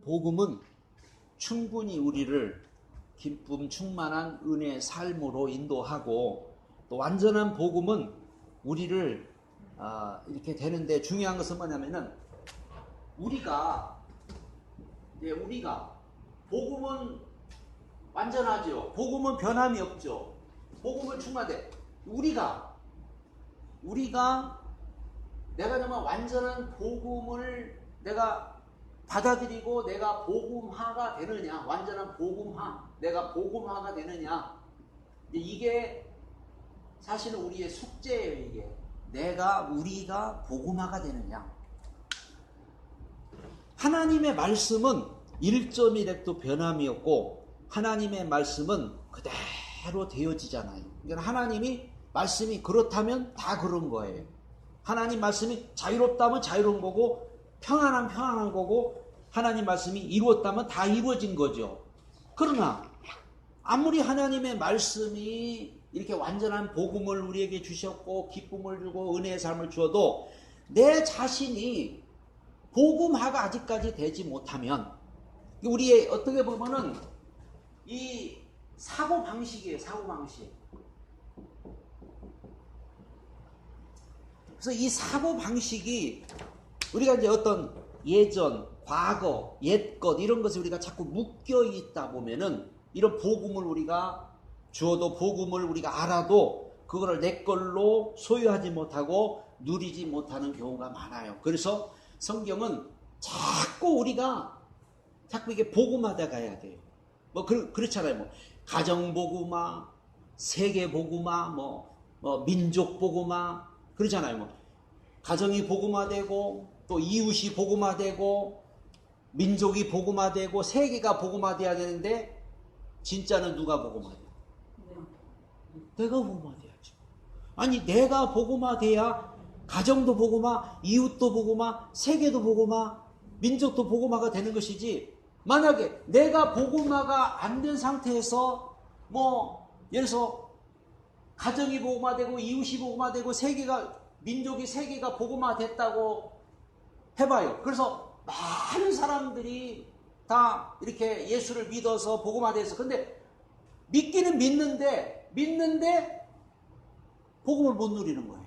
복음은 충분히 우리를 기쁨 충만한 은혜의 삶으로 인도하고, 또 완전한 복음은 우리를 이렇게 되는데, 중요한 것은 뭐냐면은 우리가 복음은 완전하죠. 복음은 변함이 없죠. 복음은 충만해. 우리가 내가 정말 완전한 복음을 내가 받아들이고 내가 복음화가 되느냐, 완전한 복음화, 내가 복음화가 되느냐, 이게 사실은 우리의 숙제예요. 이게 우리가 복음화가 되느냐. 하나님의 말씀은 1.1획도 변함이 없고 하나님의 말씀은 그대로 되어지잖아요. 그러니까 하나님이 말씀이 그렇다면 다 그런 거예요. 하나님 말씀이 자유롭다면 자유로운 거고, 평안하면 평안한 거고, 하나님 말씀이 이루었다면 다 이루어진 거죠. 그러나 아무리 하나님의 말씀이 이렇게 완전한 복음을 우리에게 주셨고 기쁨을 주고 은혜의 삶을 주어도 내 자신이 복음화가 아직까지 되지 못하면, 우리의 어떻게 보면은 이 사고방식이에요. 사고방식. 그래서 이 사고방식이 우리가 이제 어떤 예전, 과거, 옛것 이런 것에 우리가 자꾸 묶여 있다 보면은, 이런 복음을 우리가 주어도 복음을 우리가 알아도 그거를 내 걸로 소유하지 못하고 누리지 못하는 경우가 많아요. 그래서 성경은 자꾸 이게 복음화돼 가야 돼요. 그렇잖아요. 가정 복음화, 세계 복음화, 민족 복음화 그러잖아요. 가정이 복음화되고 또 이웃이 복음화되고 민족이 복음화되고 세계가 복음화돼야 되는데, 진짜는 누가 복음화돼요? 내가 복음화돼야지. 아니, 내가 복음화돼야 가정도 복음화, 이웃도 복음화, 세계도 복음화, 민족도 복음화가 되는 것이지, 만약에 내가 복음화가 안 된 상태에서 예를 들어서 가정이 복음화되고 이웃이 복음화되고 민족이 세계가 복음화됐다고 해봐요. 그래서 많은 사람들이 다 이렇게 예수를 믿어서 복음화돼서, 근데 믿기는 믿는데 복음을 못 누리는 거예요.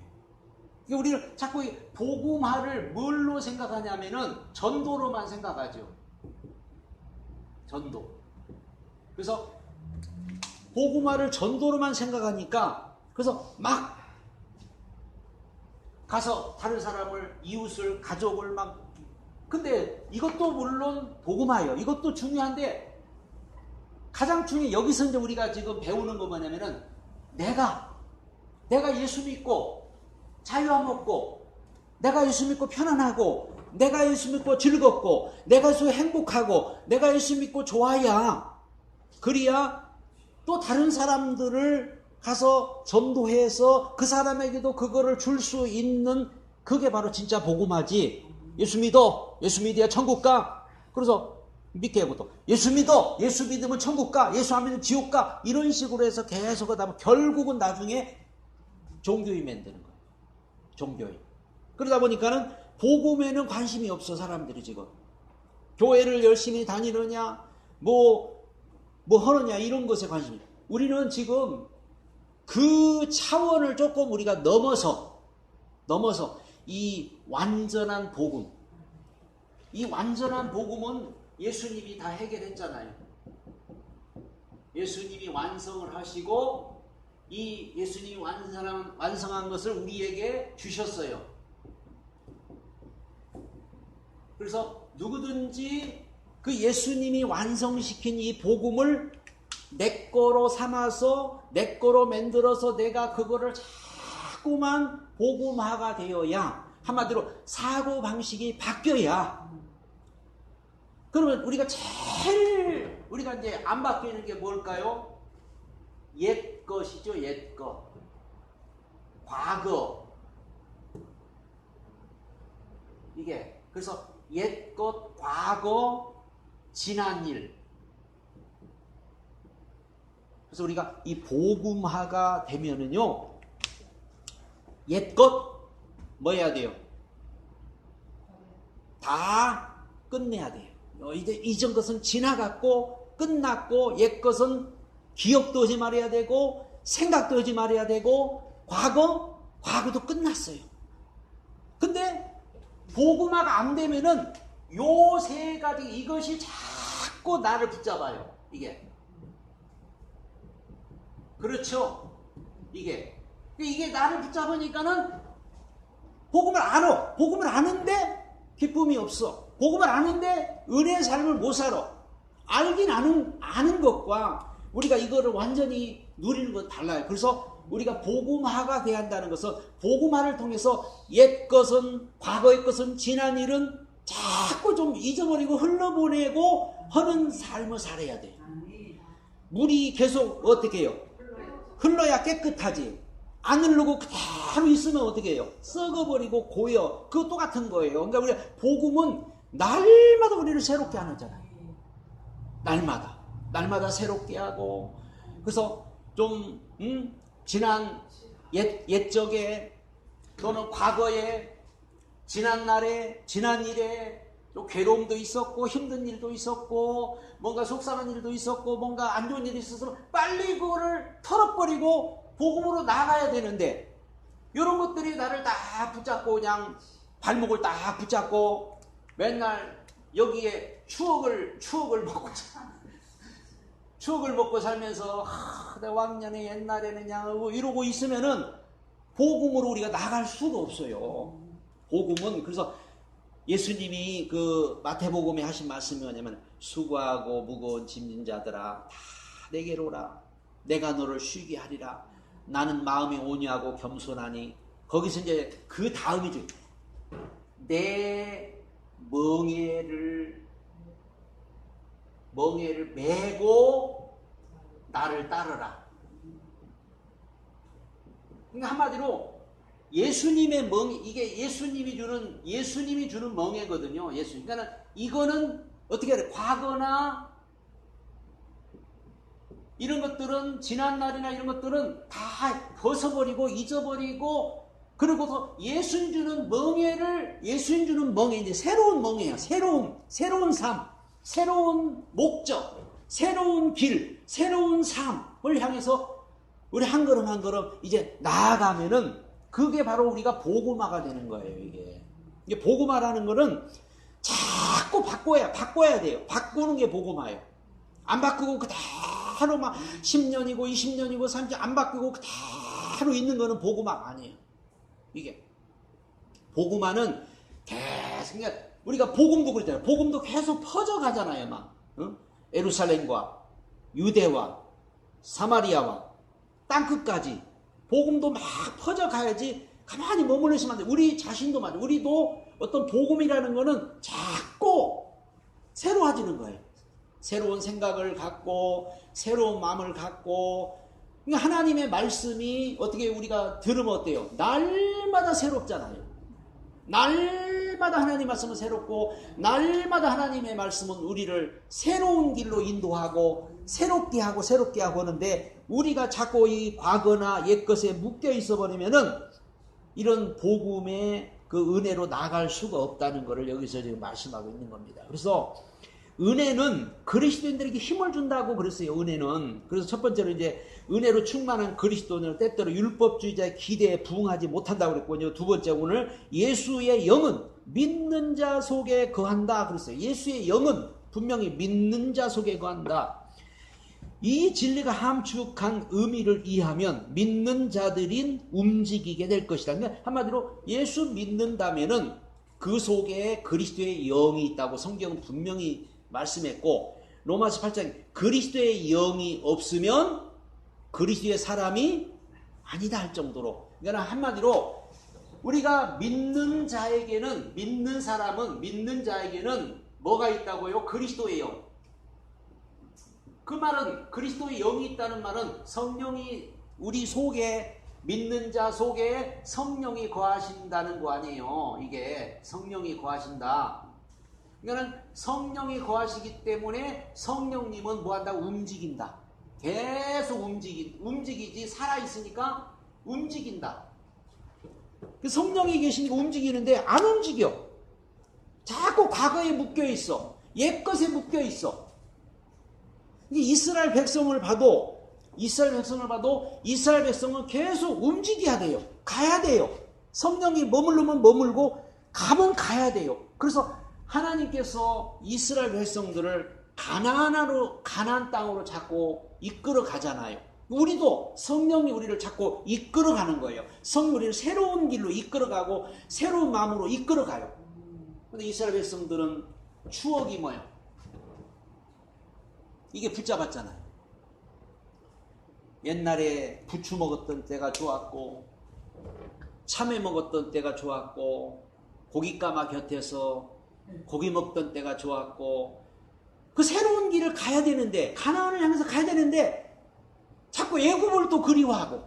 우리는 자꾸 이 복음화를 뭘로 생각하냐면은 전도로만 생각하죠. 전도. 그래서 복음화를 전도로만 생각하니까, 그래서 막 가서 다른 사람을, 이웃을, 가족을 근데 이것도 물론 복음화예요. 이것도 중요한데, 가장 중요한, 여기서 이제 우리가 지금 배우는 거 뭐냐면은, 내가 예수 믿고 자유함 얻고, 내가 예수 믿고 편안하고, 내가 예수 믿고 즐겁고, 내가 예수 행복하고, 내가 예수 믿고 좋아야, 그래야 또 다른 사람들을 가서 전도해서 그 사람에게도 그거를 줄 수 있는, 그게 바로 진짜 복음화지. 예수 믿어야 천국 가. 그래서 믿게 해보도 예수 믿으면 천국 가, 예수 안 믿으면 지옥 가, 이런 식으로 해서 계속 하다 보면 결국은 나중에 종교인 만드는 거예요. 종교인. 그러다 보니까는 복음에는 관심이 없어. 사람들이 지금 교회를 열심히 다니느냐 하느냐 이런 것에 관심이. 우리는 지금 그 차원을 조금 우리가 넘어서 이 완전한 복음, 이 완전한 복음은 예수님이 다 해결했잖아요. 예수님이 완성을 하시고, 이 예수님이 완성한 것을 우리에게 주셨어요. 그래서 누구든지 그 예수님이 완성시킨 이 복음을 내 거로 삼아서, 내 거로 만들어서 내가 그거를 자꾸만 복음화가 되어야, 한마디로 사고방식이 바뀌어야. 그러면 우리가 이제 안 바뀌는 게 뭘까요? 옛 것이죠. 옛 것. 과거. 이게, 그래서 옛 것, 과거, 지난 일. 그래서 우리가 이 복음화가 되면은요, 옛것 뭐 해야 돼요? 다 끝내야 돼요. 이제 이전 것은 지나갔고 끝났고 옛 것은 기억도 하지 말아야 되고 생각도 하지 말아야 되고 과거도 끝났어요. 근데 복음화가 안 되면은 요 세 가지 이것이 자꾸 나를 붙잡아요. 이게 그렇죠. 이게 나를 붙잡으니까는 복음을 알아. 복음을 아는데 기쁨이 없어. 복음을 아는데 은혜의 삶을 못 살아. 알긴 아는 것과 우리가 이거를 완전히 누리는 건 달라요. 그래서 우리가 복음화가 돼야 한다는 것은 복음화를 통해서 옛 것은 과거의 것은 지난 일은 자꾸 좀 잊어버리고 흘러보내고 하는 삶을 살아야 돼요. 물이 계속 어떻게 해요? 흘러야 깨끗하지. 안 흐르고 그대로 있으면 어떻게 해요? 썩어버리고 고여. 그거 똑같은 거예요. 그러니까 우리가 복음은 날마다 우리를 새롭게 하잖아요. 날마다 새롭게 하고. 그래서 좀 지난 옛적에 또는 과거에 지난 날에 지난 일에 또 괴로움도 있었고 힘든 일도 있었고 뭔가 속상한 일도 있었고 뭔가 안 좋은 일이 있어서 빨리 그거를 털어버리고 복음으로 나가야 되는데 이런 것들이 나를 다 붙잡고 그냥 발목을 딱 붙잡고 맨날 여기에 추억을 먹고 살면서 내 왕년에 옛날에는 그냥 이러고 있으면은 복음으로 우리가 나갈 수가 없어요. 복음은 그래서 예수님이 그 마태복음에 하신 말씀이 뭐냐면 수고하고 무거운 짐진 자들아 다 내게로 오라 내가 너를 쉬게 하리라 나는 마음이 온유하고 겸손하니 거기서 이제 그 다음이죠. 내 멍에를 메고 나를 따르라. 그러니까 한마디로 예수님의 멍에 이게 예수님이 주는 멍에거든요. 그러니까 이거는 어떻게 해야 돼? 과거나 이런 것들은 지난 날이나 이런 것들은 다 벗어버리고 잊어버리고 그리고서 예수님 주는 멍에 이제 새로운 멍에예요. 새로운 삶, 새로운 목적, 새로운 길, 새로운 삶을 향해서 우리 한 걸음 한 걸음 이제 나아가면은 그게 바로 우리가 복음화가 되는 거예요. 이게 복음화라는 거는 자꾸 바꿔야 돼요. 바꾸는 게 복음화예요. 안 바꾸고 그대로 막 10년이고 20년이고 30년 안 바꾸고 그대로 있는 거는 복음화가 아니에요. 이게 복음화는 계속 그러니까 우리가 복음도 그랬잖아요. 복음도 계속 퍼져가잖아요. 막 예루살렘과 유대와 사마리아와 땅끝까지 복음도 막 퍼져가야지 가만히 머물러 있으면 안 돼. 우리 자신도 맞아. 우리도 어떤 복음이라는 거는 자꾸 새로워지는 거예요. 새로운 생각을 갖고 새로운 마음을 갖고 그러니까 하나님의 말씀이 어떻게 우리가 들으면 어때요? 날마다 새롭잖아요. 날마다 하나님 말씀은 새롭고 날마다 하나님의 말씀은 우리를 새로운 길로 인도하고 새롭게 하고 하는데 우리가 자꾸 이 과거나 옛것에 묶여 있어 버리면은 이런 복음의 그 은혜로 나갈 수가 없다는 것을 여기서 지금 말씀하고 있는 겁니다. 그래서 은혜는 그리스도인들에게 힘을 준다고 그랬어요. 은혜는. 그래서 첫 번째로 이제 은혜로 충만한 그리스도인을 때때로 율법주의자의 기대에 부응하지 못한다고 그랬거든요. 두 번째 오늘 예수의 영은 믿는 자 속에 거한다 그랬어요. 예수의 영은 분명히 믿는 자 속에 거한다. 이 진리가 함축한 의미를 이해하면 믿는 자들인 움직이게 될 것이다. 그러니까 한마디로 예수 믿는다면은 그 속에 그리스도의 영이 있다고 성경은 분명히 말씀했고 로마서 8장 그리스도의 영이 없으면 그리스도의 사람이 아니다 할 정도로 그러니까 한마디로 우리가 믿는 자에게는 믿는 자에게는 뭐가 있다고요? 그리스도의 영. 그 말은 그리스도의 영이 있다는 말은 성령이 우리 속에 믿는 자 속에 성령이 거하신다는 거 아니에요. 이게 성령이 거하신다. 그러니까 성령이 거하시기 때문에 성령님은 뭐한다고? 움직인다. 계속 움직이지 살아있으니까 움직인다. 성령이 계시니까 움직이는데 안 움직여. 자꾸 과거에 묶여있어. 옛것에 묶여 있어. 이스라엘 백성을 봐도 이스라엘 백성은 계속 움직여야 돼요. 가야 돼요. 성령이 머물르면 머물고 가면 가야 돼요. 그래서 하나님께서 이스라엘 백성들을 가나안 땅으로 자꾸 이끌어 가잖아요. 우리도 성령이 우리를 자꾸 이끌어 가는 거예요. 성령이 우리를 새로운 길로 이끌어 가고 새로운 마음으로 이끌어 가요. 근데 이스라엘 백성들은 추억이 뭐예요? 이게 붙잡았잖아요. 옛날에 부추 먹었던 때가 좋았고 참외 먹었던 때가 좋았고 고깃가마 곁에서 고기 먹던 때가 좋았고 그 새로운 길을 가야 되는데 가나안을 향해서 가야 되는데 자꾸 애굽을 또 그리워하고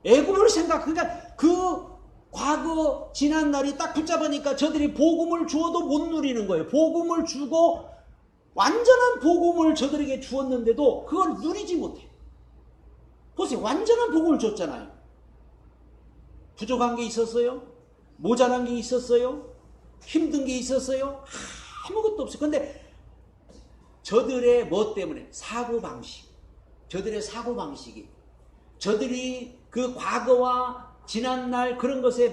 애굽을 그러니까 그 과거 지난 날이 딱 붙잡으니까 저들이 복음을 주어도 못 누리는 거예요. 복음을 주고 완전한 복음을 저들에게 주었는데도 그걸 누리지 못해. 보세요. 완전한 복음을 줬잖아요. 부족한 게 있었어요? 모자란 게 있었어요? 힘든 게 있었어요? 아무것도 없어요. 근데 저들의 뭐 때문에? 저들의 사고방식이 저들이 그 과거와 지난날 그런 것에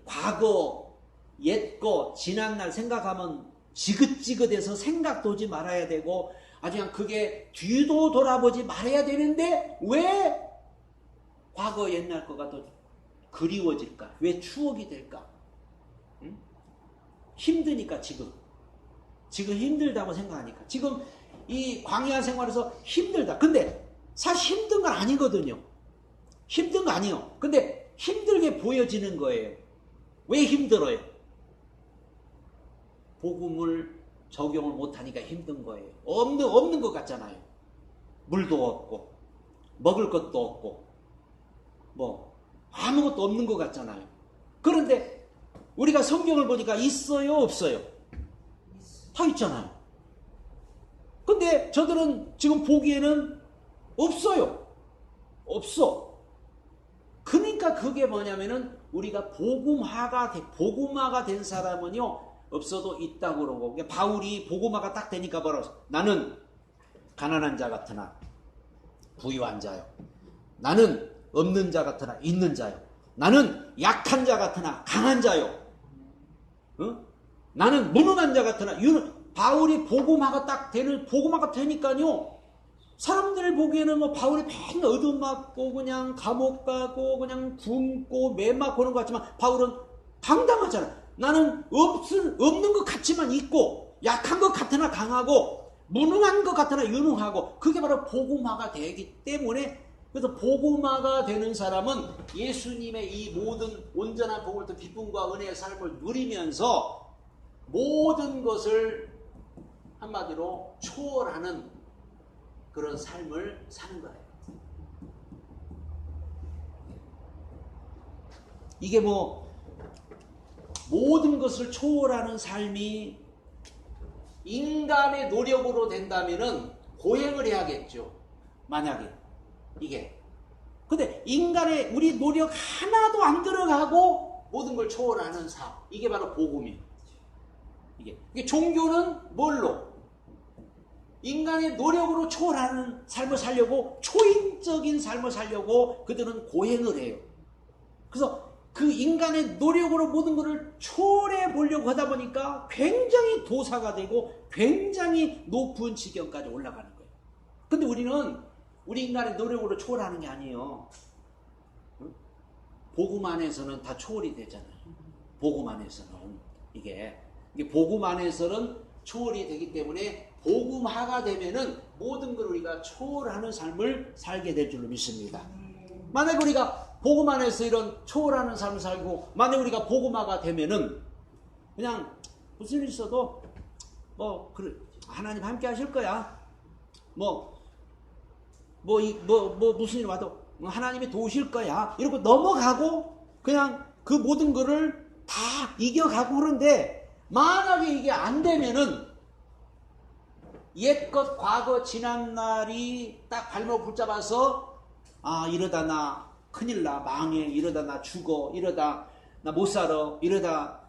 과거 옛거 지난날 생각하면 지긋지긋해서 생각도 하지 말아야 되고 아주 그냥 그게 뒤도 돌아보지 말아야 되는데 왜 과거 옛날 거가 더 그리워질까? 왜 추억이 될까? 응? 힘드니까 지금 힘들다고 생각하니까 지금 이 광야 생활에서 힘들다. 근데 사실 힘든 건 아니거든요. 힘든 거 아니에요. 근데 힘들게 보여지는 거예요. 왜 힘들어요? 복음을 적용을 못하니까 힘든 거예요. 없는 것 같잖아요. 물도 없고 먹을 것도 없고 뭐 아무것도 없는 것 같잖아요. 그런데 우리가 성경을 보니까 있어요, 없어요? 다 있잖아요. 근데 저들은 지금 보기에는 없어요. 없어. 그러니까 그게 뭐냐면은 우리가 복음화가 된 사람은요 없어도 있다고 그러고 바울이 복음화가 딱 되니까 뭐라고 했어? 나는 가난한 자 같으나 부유한 자요. 나는 없는 자 같으나 있는 자요. 나는 약한 자 같으나 강한 자요. 어? 나는 무능한 자 같으나 바울이 복음화가 되니까요. 사람들 보기에는 뭐 바울이 맨날 얻어맞고 그냥 감옥 가고 그냥 굶고 매맞고 그런 것 같지만 바울은 당당하잖아. 나는 없는 것 같지만 있고 약한 것 같으나 강하고 무능한 것 같으나 유능하고 그게 바로 복음화가 되기 때문에 그래서 복음화가 되는 사람은 예수님의 이 모든 온전한 복음을 또 기쁨과 은혜의 삶을 누리면서 모든 것을 한마디로 초월하는 그런 삶을 사는 거예요. 이게 모든 것을 초월하는 삶이 인간의 노력으로 된다면은 고행을 해야겠죠. 만약에 이게. 근데 인간의 우리 노력 하나도 안 들어가고 모든 걸 초월하는 삶. 이게 바로 복음이에요. 이게 종교는 뭘로? 인간의 노력으로 초월하는 삶을 살려고 초인적인 삶을 살려고 그들은 고행을 해요. 그래서 그 인간의 노력으로 모든 것을 초월해 보려고 하다 보니까 굉장히 도사가 되고 굉장히 높은 지경까지 올라가는 거예요. 근데 우리 인간의 노력으로 초월하는 게 아니에요. 복음 안에서는 다 초월이 되잖아요. 복음 안에서는 이게 복음 안에서는 초월이 되기 때문에 복음화가 되면은 모든 걸 우리가 초월하는 삶을 살게 될 줄로 믿습니다. 만약 우리가 복음 안에서 이런 초월하는 삶을 살고 만약 우리가 복음화가 되면은 그냥 무슨 일 있어도 하나님 함께 하실 거야. 무슨 일 와도 하나님이 도우실 거야. 이러고 넘어가고 그냥 그 모든 거를 다 이겨가고 그런데 만약에 이게 안 되면은 옛것 과거 지난날이 딱 발목 붙잡아서 이러다 나 큰일 나 망해 이러다 나 죽어 이러다 나 못 살아 이러다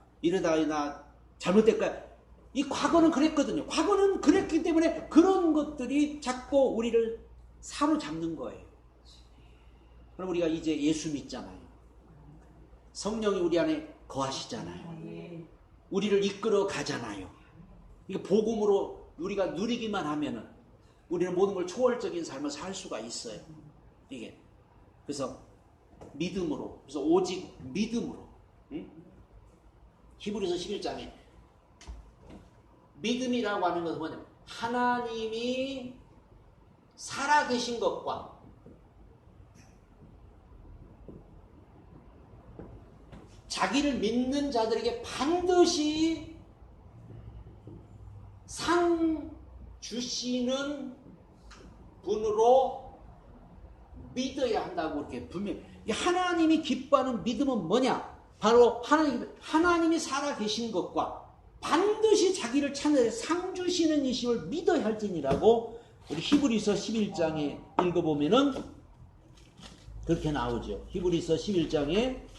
나 잘못될 거야 이 과거는 그랬거든요. 과거는 그랬기 때문에 그런 것들이 자꾸 우리를 사로잡는 거예요. 그럼 우리가 이제 예수 믿잖아요. 성령이 우리 안에 거하시잖아요. 우리를 이끌어 가잖아요. 이게 복음으로 우리가 누리기만 하면은 우리는 모든 걸 초월적인 삶을 살 수가 있어요. 이게 그래서 믿음으로, 그래서 오직 믿음으로. 응? 히브리서 11장에 믿음이라고 하는 것은 뭐냐면 하나님이 살아계신 것과 자기를 믿는 자들에게 반드시 상 주시는 분으로 믿어야 한다고 이렇게 분명히. 하나님이 기뻐하는 믿음은 뭐냐? 바로 하나님이 살아계신 것과 반드시 자기를 찾는 상 주시는 이심을 믿어야 할지니라고 우리 히브리서 11장에 읽어보면은 그렇게 나오죠. 히브리서 11장에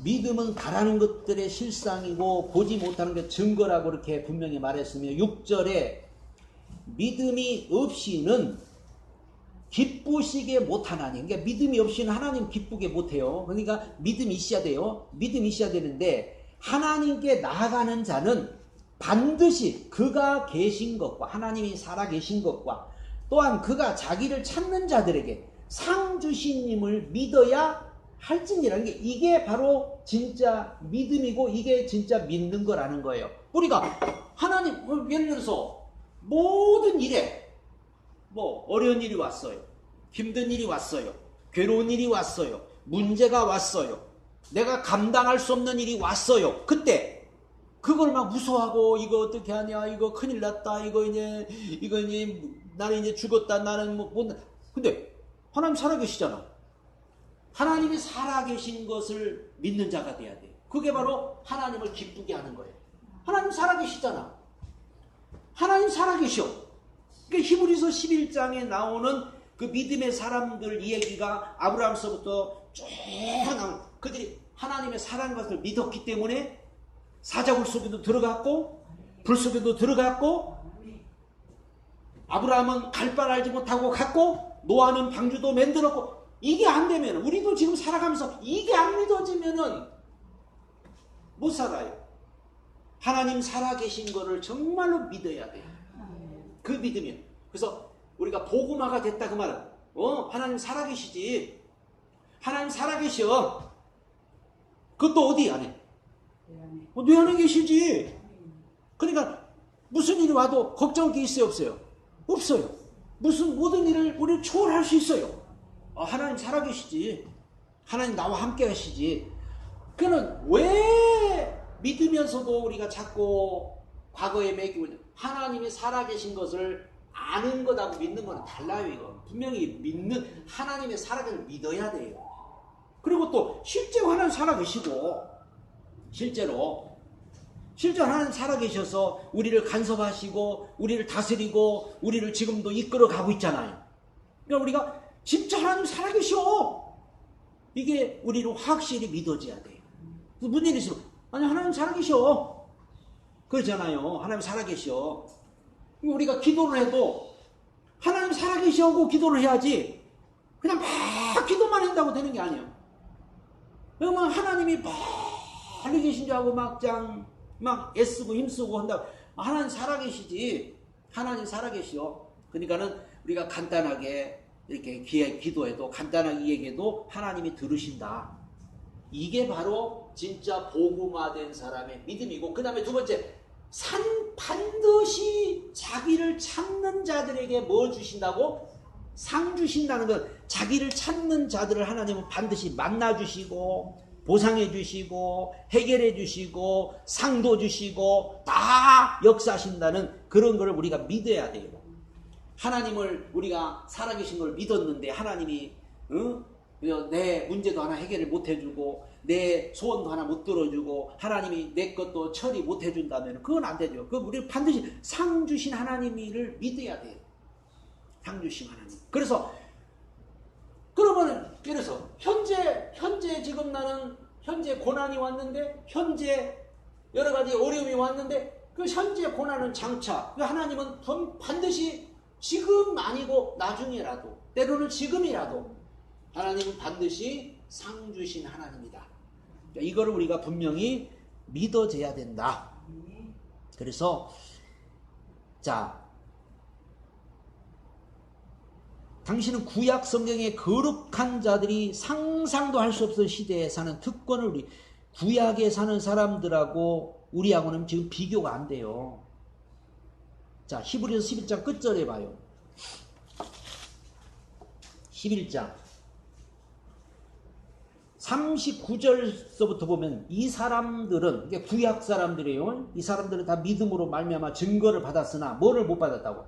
믿음은 바라는 것들의 실상이고 보지 못하는 게 증거라고 이렇게 분명히 말했으며 6절에 믿음이 없이는 기쁘시게 못하나니. 그러니까 믿음이 없이는 하나님 기쁘게 못해요. 그러니까 믿음이 있어야 돼요. 믿음이 있어야 되는데 하나님께 나아가는 자는 반드시 그가 계신 것과 하나님이 살아계신 것과 또한 그가 자기를 찾는 자들에게 상 주시님을 믿어야 할지니라는 게 이게 바로 진짜 믿음이고 이게 진짜 믿는 거라는 거예요. 우리가 하나님 예를 들어서 모든 일에 뭐 어려운 일이 왔어요. 힘든 일이 왔어요. 괴로운 일이 왔어요. 문제가 왔어요. 내가 감당할 수 없는 일이 왔어요. 그때 그걸 막 무서워하고 이거 어떻게 하냐, 이거 큰일 났다, 이거 이제 나는 이제 죽었다, 나는 못. 근데 하나님 살아계시잖아. 하나님이 살아계신 것을 믿는 자가 돼야 돼요. 그게 바로 하나님을 기쁘게 하는 거예요. 하나님 살아계시잖아. 하나님 살아계셔. 그러니까 히브리서 11장에 나오는 그 믿음의 사람들 이야기가 아브라함서부터 쭉 나온 그들이 하나님의 살아난 것을 믿었기 때문에 사자굴 속에도 들어갔고 불 속에도 들어갔고 아브라함은 갈 바를 알지 못하고 갔고 노아는 방주도 만들었고 이게 안 되면 우리도 지금 살아가면서 이게 안 믿어지면은 못 살아요. 하나님 살아계신 거를 정말로 믿어야 돼요. 그 믿으면. 그래서 우리가 복음화가 됐다 그 말은 하나님 살아계시지. 하나님 살아계셔. 그것도 어디 안에? 내 안에 계시지. 그러니까 무슨 일이 와도 걱정할 게 있어요 없어요? 없어요. 무슨 모든 일을 우리를 초월할 수 있어요. 하나님 살아계시지. 하나님 나와 함께 하시지. 그는 왜 믿으면서도 우리가 자꾸 과거에 매기고 있는 하나님이 살아계신 것을 아는 것하고 믿는 거는 달라요. 이거 분명히 믿는 하나님의 살아계심을 믿어야 돼요. 그리고 또 실제로 하나님 살아계시고 실제로 하나님 살아계셔서 우리를 간섭하시고 우리를 다스리고 우리를 지금도 이끌어 가고 있잖아요. 그러니까 우리가 진짜 하나님 살아계셔. 이게 우리로 확실히 믿어져야 돼요. 무슨 일이 있으면 아니 하나님 살아계셔. 그러잖아요. 하나님 살아계셔. 우리가 기도를 해도 하나님 살아계셔고 기도를 해야지 그냥 막 기도만 한다고 되는 게 아니에요. 그러면 하나님이 멀리 계신 줄 알고 막 애쓰고 힘쓰고 한다고 하나님 살아계시지. 하나님 살아계셔. 그러니까는 우리가 간단하게 이렇게 기도해도 간단하게 얘기해도 하나님이 들으신다. 이게 바로 진짜 복음화된 사람의 믿음이고 그 다음에 두 번째 반드시 자기를 찾는 자들에게 뭐 주신다고? 상 주신다는 건 자기를 찾는 자들을 하나님은 반드시 만나 주시고 보상해 주시고 해결해 주시고 상도 주시고 다 역사하신다는 그런 걸 우리가 믿어야 돼요. 하나님을 우리가 살아계신 걸 믿었는데 하나님이 내 문제도 하나 해결을 못 해주고 내 소원도 하나 못 들어주고 하나님이 내 것도 처리 못 해준다면 그건 안 되죠. 그 우리 반드시 상 주신 하나님을 믿어야 돼요. 상주신 하나님. 그래서 그러면 예를 들어서 현재 지금 나는 현재 고난이 왔는데, 현재 여러 가지 어려움이 왔는데, 그 현재 고난은 장차, 그 하나님은 반드시 지금 아니고 나중에라도, 때로는 지금이라도 하나님은 반드시 상 주신 하나님이다. 이거를 우리가 분명히 믿어져야 된다. 그래서 자, 당신은 구약 성경의 거룩한 자들이 상상도 할 수 없는 시대에 사는 특권을 우리 구약에 사는 사람들하고 우리하고는 지금 비교가 안 돼요. 자, 히브리서 11장 끝절에 봐요. 11장 39절서부터 보면 이 사람들은, 이게 구약 사람들이에요. 이 사람들은 다 믿음으로 말미암아 증거를 받았으나 뭐를 못 받았다고?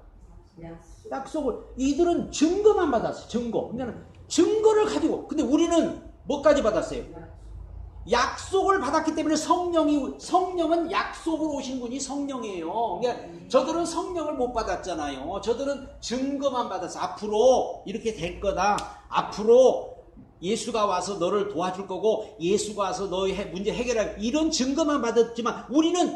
약속을. 이들은 증거만 받았어요. 증거. 그러니까 증거를 가지고. 근데 우리는 뭐까지 받았어요? 약속을 받았기 때문에 성령은 약속으로 오신 분이 성령이에요. 그러니까 저들은 성령을 못 받았잖아요. 저들은 증거만 받았어. 앞으로 이렇게 될 거다. 앞으로 예수가 와서 너를 도와줄 거고, 예수가 와서 너의 문제 해결할, 이런 증거만 받았지만 우리는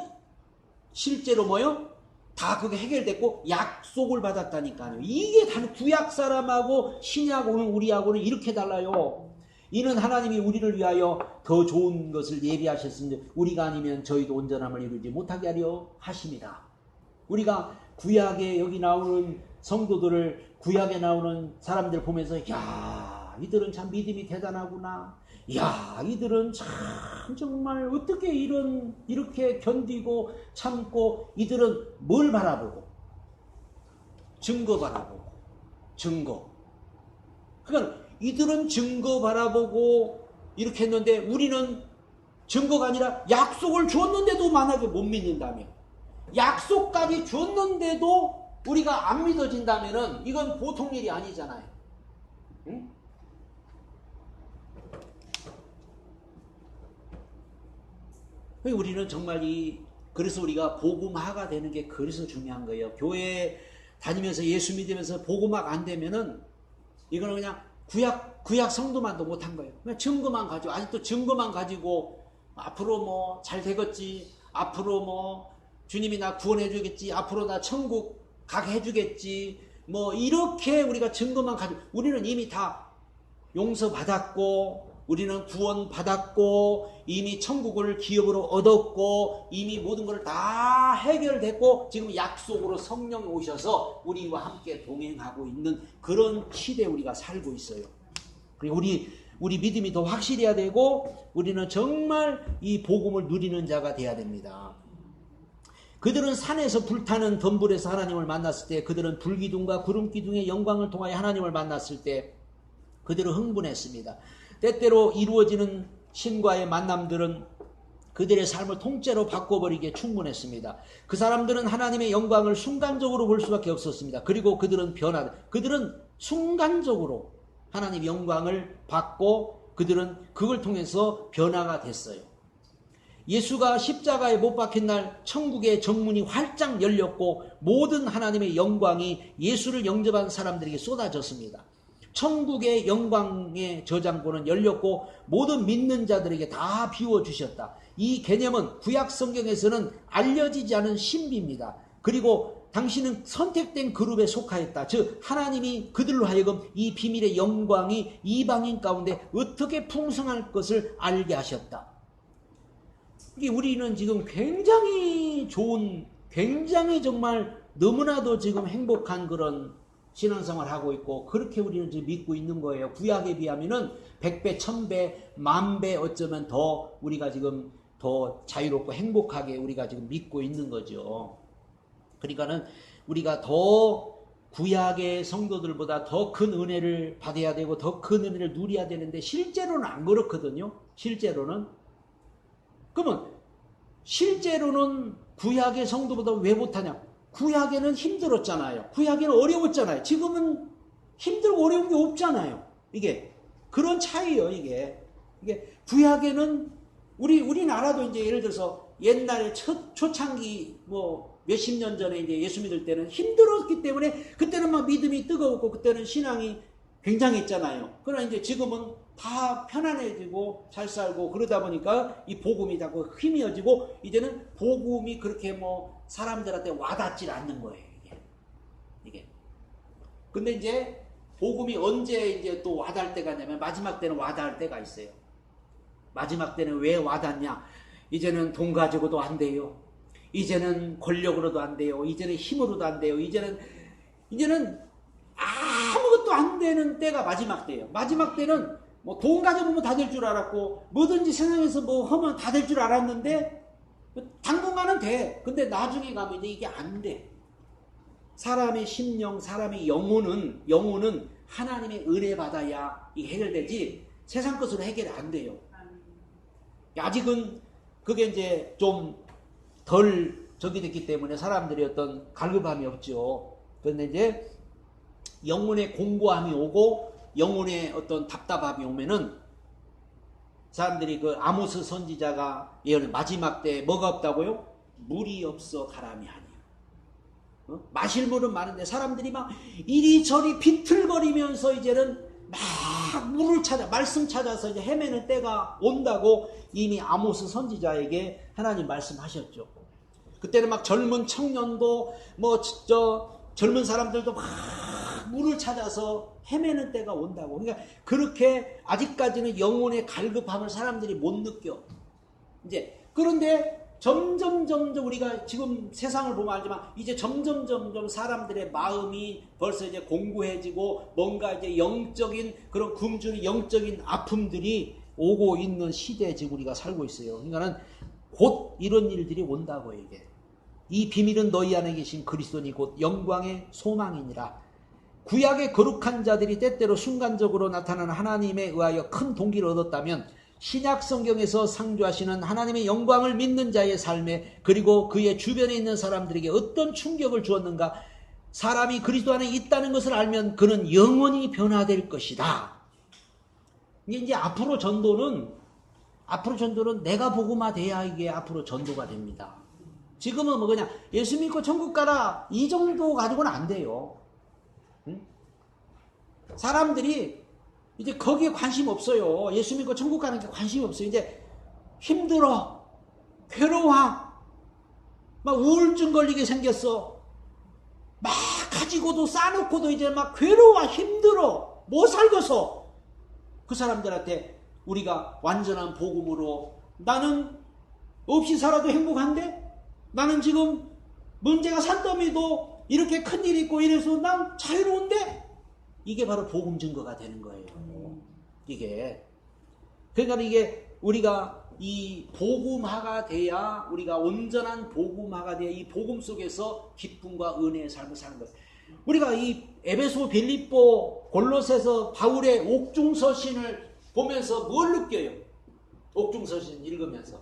실제로 뭐요? 다 그게 해결됐고 약속을 받았다니까요. 이게 단 구약 사람하고 신약하고는 우리하고는 이렇게 달라요. 이는 하나님이 우리를 위하여 더 좋은 것을 예비하셨으니 우리가 아니면 저희도 온전함을 이루지 못하게 하려 하십니다. 우리가 구약에 여기 나오는 성도들을, 구약에 나오는 사람들 보면서 야, 이들은 참 믿음이 대단하구나. 야, 이들은 참 정말 어떻게 이렇게 견디고 참고. 이들은 뭘 바라보고? 증거 바라보고. 증거. 그러니까 이들은 증거 바라보고 이렇게 했는데 우리는 증거가 아니라 약속을 줬는데도 만약에 못 믿는다면, 약속까지 줬는데도 우리가 안 믿어진다면은 이건 보통 일이 아니잖아요. 응? 우리는 정말 그래서 우리가 복음화가 되는 게 그래서 중요한 거예요. 교회 다니면서 예수 믿으면서 복음화가 안 되면은 이거는 그냥 구약 성도만도 못한 거예요. 그냥 증거만 가지고, 아직도 증거만 가지고 앞으로 뭐 잘 되겠지, 앞으로 뭐 주님이 나 구원해 주겠지, 앞으로 나 천국 가게 해 주겠지, 뭐 이렇게 우리가 증거만 가지고, 우리는 이미 다 용서받았고, 우리는 구원받았고, 이미 천국을 기업으로 얻었고, 이미 모든 걸 다 해결됐고, 지금 약속으로 성령이 오셔서 우리와 함께 동행하고 있는 그런 시대에 우리가 살고 있어요. 그리고 우리 믿음이 더 확실해야 되고, 우리는 정말 이 복음을 누리는 자가 돼야 됩니다. 그들은 산에서 불타는 덤불에서 하나님을 만났을 때, 그들은 불기둥과 구름기둥의 영광을 통하여 하나님을 만났을 때 그들은 흥분했습니다. 때때로 이루어지는 신과의 만남들은 그들의 삶을 통째로 바꿔버리기에 충분했습니다. 그 사람들은 하나님의 영광을 순간적으로 볼 수밖에 없었습니다. 그리고 그들은 그들은 순간적으로 하나님의 영광을 받고 그들은 그걸 통해서 변화가 됐어요. 예수가 십자가에 못 박힌 날 천국의 정문이 활짝 열렸고 모든 하나님의 영광이 예수를 영접한 사람들에게 쏟아졌습니다. 천국의 영광의 저장고는 열렸고 모든 믿는 자들에게 다 비워주셨다. 이 개념은 구약 성경에서는 알려지지 않은 신비입니다. 그리고 당신은 선택된 그룹에 속하였다. 즉 하나님이 그들로 하여금 이 비밀의 영광이 이방인 가운데 어떻게 풍성할 것을 알게 하셨다. 우리는 지금 굉장히 좋은, 굉장히 정말 너무나도 지금 행복한 그런 신앙생활을 하고 있고, 그렇게 우리는 지금 믿고 있는 거예요. 구약에 비하면은 100배, 1000배, 10,000배 어쩌면 더 우리가 지금 더 자유롭고 행복하게 우리가 지금 믿고 있는 거죠. 그러니까는 우리가 더 구약의 성도들보다 더 큰 은혜를 받아야 되고 더 큰 은혜를 누려야 되는데 실제로는 안 그렇거든요. 실제로는. 그러면 실제로는 구약의 성도보다 왜 못하냐? 구약에는 힘들었잖아요. 구약에는 어려웠잖아요. 지금은 힘들고 어려운 게 없잖아요. 이게 그런 차이예요. 이게 구약에는 우리나라도 이제 예를 들어서 옛날에 초창기 뭐 몇십 년 전에 이제 예수 믿을 때는 힘들었기 때문에 그때는 막 믿음이 뜨거웠고 그때는 신앙이 굉장했잖아요. 그러나 이제 지금은 다 편안해지고 잘 살고 그러다 보니까 이 복음이 자꾸 힘이어지고 이제는 복음이 그렇게 뭐 사람들한테 와닿질 않는 거예요. 이게. 근데 이제 복음이 언제 이제 또 와닿을 때가 있냐면 마지막 때는 와닿을 때가 있어요. 마지막 때는 왜 와닿냐? 이제는 돈 가지고도 안 돼요. 이제는 권력으로도 안 돼요. 이제는 힘으로도 안 돼요. 이제는 아무것도 안 되는 때가 마지막 때예요. 마지막 때는 뭐 돈 가져보면 다 될 줄 알았고 뭐든지 세상에서 뭐 하면 다 될 줄 알았는데 당분간은 돼. 근데 나중에 가면 이제 이게 안 돼. 사람의 심령, 사람의 영혼은 하나님의 은혜 받아야 해결되지 세상 것으로 해결이 안 돼요. 아직은 그게 이제 좀 덜 적이 됐기 때문에 사람들이 어떤 갈급함이 없죠. 그런데 이제 영혼의 공고함이 오고 영혼의 어떤 답답함이 오면은 사람들이 그 아모스 선지자가 예언 마지막 때 뭐가 없다고요? 물이 없어 가람이 아니야. 마실 물은 많은데 사람들이 막 이리저리 비틀거리면서 이제는 막 물을 찾아 말씀 찾아서 이제 헤매는 때가 온다고 이미 아모스 선지자에게 하나님 말씀하셨죠. 그때는 막 젊은 청년도 뭐 젊은 사람들도 막 물을 찾아서 헤매는 때가 온다고. 그러니까 그렇게 아직까지는 영혼의 갈급함을 사람들이 못 느껴. 이제 그런데 점점 우리가 지금 세상을 보면 알지만 이제 점점 사람들의 마음이 벌써 이제 공고해지고 뭔가 이제 영적인 그런 굶주린 영적인 아픔들이 오고 있는 시대에 지금 우리가 살고 있어요. 그러니까는 곧 이런 일들이 온다고 이게. 이 비밀은 너희 안에 계신 그리스도니 곧 영광의 소망이니라. 구약의 거룩한 자들이 때때로 순간적으로 나타나는 하나님에 의하여 큰 동기를 얻었다면 신약 성경에서 상주하시는 하나님의 영광을 믿는 자의 삶에 그리고 그의 주변에 있는 사람들에게 어떤 충격을 주었는가? 사람이 그리스도 안에 있다는 것을 알면 그는 영원히 변화될 것이다. 이제 앞으로 전도는 내가 복음화 돼야 이게 앞으로 전도가 됩니다. 지금은 뭐 그냥 예수 믿고 천국 가라 이 정도 가지고는 안 돼요. 응? 사람들이 이제 거기에 관심 없어요. 예수 믿고 천국 가는 게 관심이 없어요. 이제 힘들어, 괴로워, 막 우울증 걸리게 생겼어. 막 가지고도 싸놓고도 이제 막 괴로워, 힘들어, 못 살겠어. 그 사람들한테 우리가 완전한 복음으로 나는 없이 살아도 행복한데? 나는 지금 문제가 산더미도 이렇게 큰일 있고 이래서 난 자유로운데? 이게 바로 복음 증거가 되는 거예요. 이게. 그러니까 이게 우리가 이 복음화가 돼야 우리가 온전한 복음화가 돼야 이 복음 속에서 기쁨과 은혜의 삶을 사는 거예요. 우리가 이 에베소, 빌립보, 골로새서 바울의 옥중서신을 보면서 뭘 느껴요? 옥중서신 읽으면서.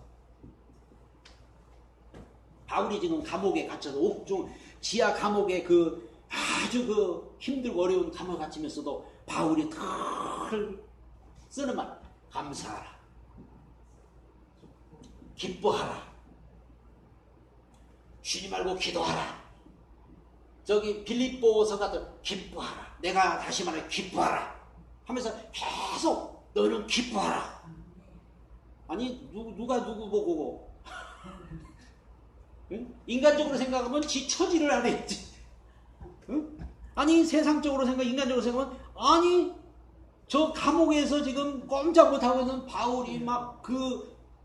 바울이 지금 감옥에 갇혀서 지하 감옥에 아주 힘들고 어려운 감옥에 갇히면서도 바울이 늘 쓰는 말, 감사하라, 기뻐하라, 쉬지 말고 기도하라. 저기 빌립보서 같은 기뻐하라, 내가 다시 말해 기뻐하라 하면서 계속 너는 기뻐하라. 아니 누가 누구 보고 응? 인간적으로 생각하면 지 처지를 안 했지. 응? 아니 세상적으로 인간적으로 생각하면 아니 저 감옥에서 지금 꼼짝 못하고 있는 바울이 막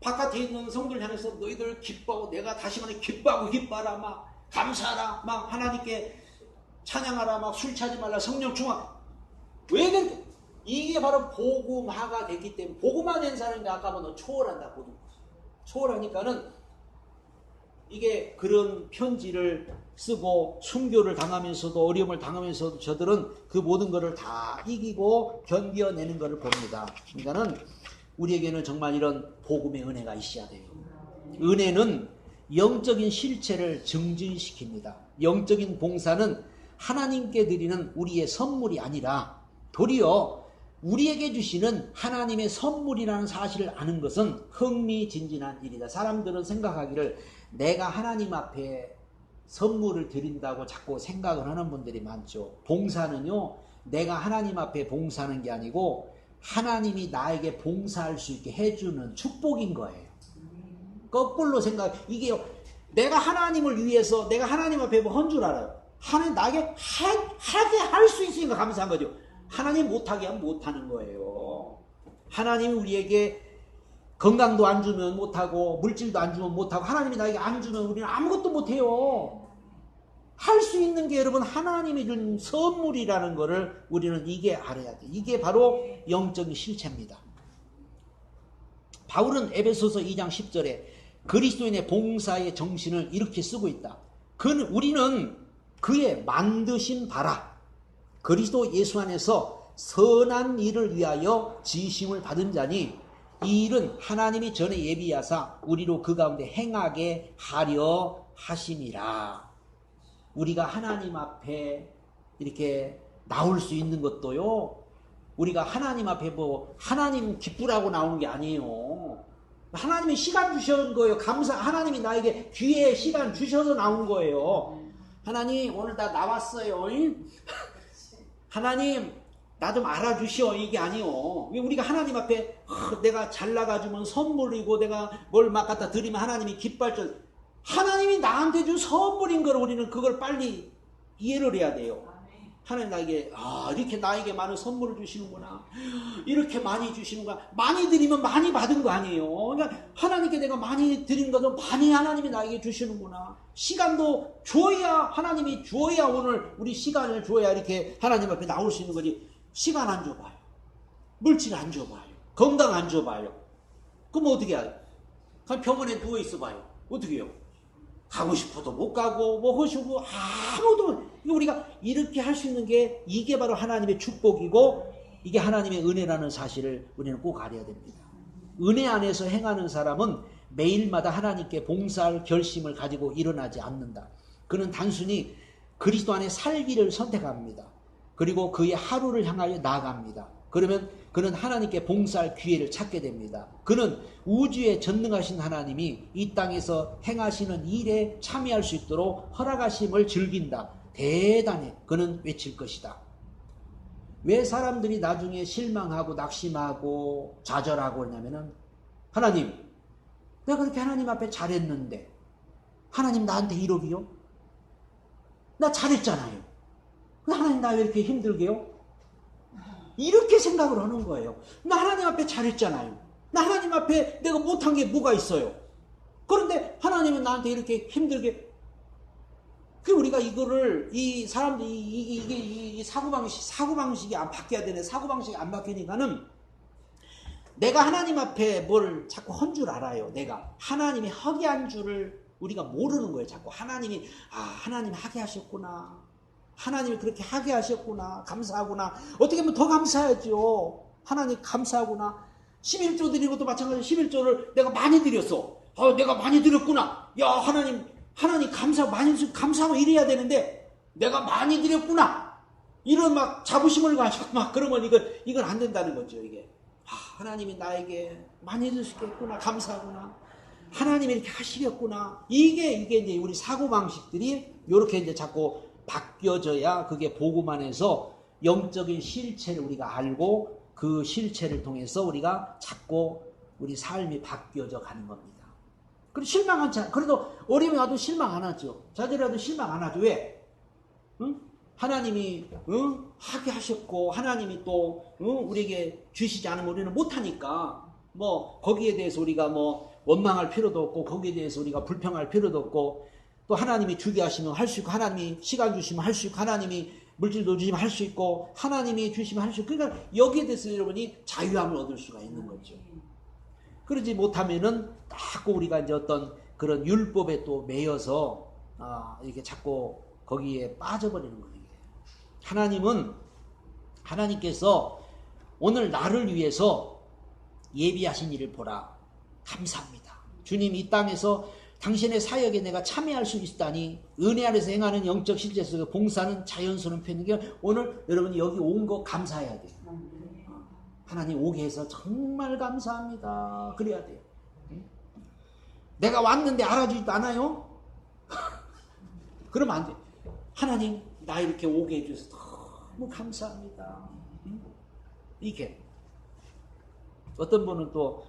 바깥에 있는 성도를 향해서 너희들 기뻐하고 내가 다시 말해 기뻐하고 기뻐하라 막 감사하라 막 하나님께 찬양하라 막 술 취하지 말라 성령 충만. 왜 그렇게? 이게 바로 복음화가 됐기 때문에 복음화 된 사람이 아까 뭐 초월한다. 초월하니까는 이게 그런 편지를 쓰고 순교를 당하면서도 어려움을 당하면서도 저들은 그 모든 것을 다 이기고 견뎌내는 것을 봅니다. 그러니까는 우리에게는 정말 이런 복음의 은혜가 있어야 돼요. 은혜는 영적인 실체를 증진시킵니다. 영적인 봉사는 하나님께 드리는 우리의 선물이 아니라 도리어 우리에게 주시는 하나님의 선물이라는 사실을 아는 것은 흥미진진한 일이다. 사람들은 생각하기를 내가 하나님 앞에 선물을 드린다고 자꾸 생각을 하는 분들이 많죠. 봉사는요, 내가 하나님 앞에 봉사하는 게 아니고 하나님이 나에게 봉사할 수 있게 해주는 축복인 거예요. 거꾸로 이게요, 내가 하나님을 위해서 내가 하나님 앞에 뭐 한 줄 알아요. 하나님 나에게 하게 할 수 있으니까 감사한 거죠. 하나님 못하게 하면 못하는 거예요. 하나님이 우리에게 건강도 안 주면 못하고 물질도 안 주면 못하고 하나님이 나에게 안 주면 우리는 아무것도 못해요. 할 수 있는 게 여러분 하나님이 준 선물이라는 거를 우리는 이게 알아야 돼. 이게 바로 영적인 실체입니다. 바울은 에베소서 2장 10절에 그리스도인의 봉사의 정신을 이렇게 쓰고 있다. 우리는 그의 만드신 바라 그리스도 예수 안에서 선한 일을 위하여 지으심을 받은 자니 이 일은 하나님이 전에 예비하사 우리로 그 가운데 행하게 하려 하심이라. 우리가 하나님 앞에 이렇게 나올 수 있는 것도요, 우리가 하나님 앞에 하나님 기쁘라고 나오는 게 아니에요. 하나님이 시간 주신 거예요. 하나님이 나에게 기회의 시간 주셔서 나온 거예요. 하나님 오늘 나 나왔어요. 하나님 나 좀 알아주시오, 이게 아니요. 우리가 하나님 앞에 내가 잘 나가주면 선물이고 내가 뭘 막 갖다 드리면 하나님이 기뻐할 줄, 하나님이 나한테 준 선물인 걸 우리는 그걸 빨리 이해를 해야 돼요. 하나님 나에게 이렇게 나에게 많은 선물을 주시는구나, 이렇게 많이 주시는구나. 많이 드리면 많이 받은 거 아니에요. 그러니까 하나님께 내가 많이 드린 것은 많이 하나님이 나에게 주시는구나. 시간도 줘야, 하나님이 줘야, 오늘 우리 시간을 줘야 이렇게 하나님 앞에 나올 수 있는 거지. 시간 안 줘봐요, 물질 안 줘봐요, 건강 안 줘봐요. 그럼 어떻게 해요? 그냥 병원에 누워 있어 봐요. 어떻게 해요? 가고 싶어도 못 가고 뭐 하시고 아무도. 우리가 이렇게 할 수 있는 게 이게 바로 하나님의 축복이고 이게 하나님의 은혜라는 사실을 우리는 꼭 알아야 됩니다. 은혜 안에서 행하는 사람은 매일마다 하나님께 봉사할 결심을 가지고 일어나지 않는다. 그는 단순히 그리스도 안에 살기를 선택합니다. 그리고 그의 하루를 향하여 나아갑니다. 그러면 그는 하나님께 봉사할 기회를 찾게 됩니다. 그는 우주에 전능하신 하나님이 이 땅에서 행하시는 일에 참여할 수 있도록 허락하심을 즐긴다. 대단해. 그는 외칠 것이다. 왜 사람들이 나중에 실망하고 낙심하고 좌절하고 그러냐면은, 하나님, 내가 그렇게 하나님 앞에 잘했는데 하나님 나한테 1억이요? 나 잘했잖아요. 근데 하나님 나 왜 이렇게 힘들게요? 이렇게 생각을 하는 거예요. 나 하나님 앞에 잘했잖아요. 나 하나님 앞에 내가 못한 게 뭐가 있어요? 그런데 하나님은 나한테 이렇게 힘들게. 그 우리가 이거를, 이 사람들이 이 사고방식이 안 바뀌어야 되네. 사고방식이 안 바뀌니까는 내가 하나님 앞에 뭘 자꾸 한 줄 알아요. 내가 하나님이 하게 한 줄을 우리가 모르는 거예요. 자꾸 하나님이 하나님이 하게 하셨구나, 하나님이 그렇게 하게 하셨구나, 감사하구나. 어떻게 하면 더 감사하죠. 하나님 감사하구나. 11조 드리는 것도 마찬가지로 11조를 내가 많이 드렸어. 내가 많이 드렸구나. 야, 하나님 감사하면 이래야 되는데 내가 많이 드렸구나, 이런 막 자부심을 가지고 막 그러면 이건 안 된다는 거죠. 이게 하나님이 나에게 많이 주시겠구나, 감사하구나, 하나님이 이렇게 하시겠구나. 이게 이제 우리 사고방식들이 이렇게 이제 자꾸 바뀌어져야 그게 복음 안에서 영적인 실체를 우리가 알고 그 실체를 통해서 우리가 자꾸 우리 삶이 바뀌어져 가는 겁니다. 그리고 실망하지 않아. 그래도 어려움이 와도 실망 안 하죠. 좌절해도 실망 안 하죠. 왜? 응? 하나님이 하게 하셨고 하나님이 또 우리에게 주시지 않으면 우리는 못하니까 뭐 거기에 대해서 우리가 뭐 원망할 필요도 없고 거기에 대해서 우리가 불평할 필요도 없고, 또 하나님이 주게 하시면 할 수 있고 하나님이 시간 주시면 할 수 있고 하나님이 물질도 주시면 할 수 있고 하나님이 주시면 할 수 있고, 그러니까 여기에 대해서 여러분이 자유함을 얻을 수가 있는 거죠. 그러지 못하면은 자꾸 우리가 이제 어떤 그런 율법에 또 매여서 이렇게 자꾸 거기에 빠져버리는 거예요. 하나님께서 오늘 나를 위해서 예비하신 일을 보라. 감사합니다. 주님, 이 땅에서 당신의 사역에 내가 참여할 수 있다니, 은혜 안에서 행하는 영적 실제 속에 봉사는 자연스러운 편인 게, 오늘 여러분이 여기 온 거 감사해야 돼요. 하나님 오게 해서 정말 감사합니다. 그래야 돼요. 내가 왔는데 알아주지도 않아요? 그러면 안 돼. 하나님 나 이렇게 오게 해주셔서 너무 감사합니다. 이게 어떤 분은 또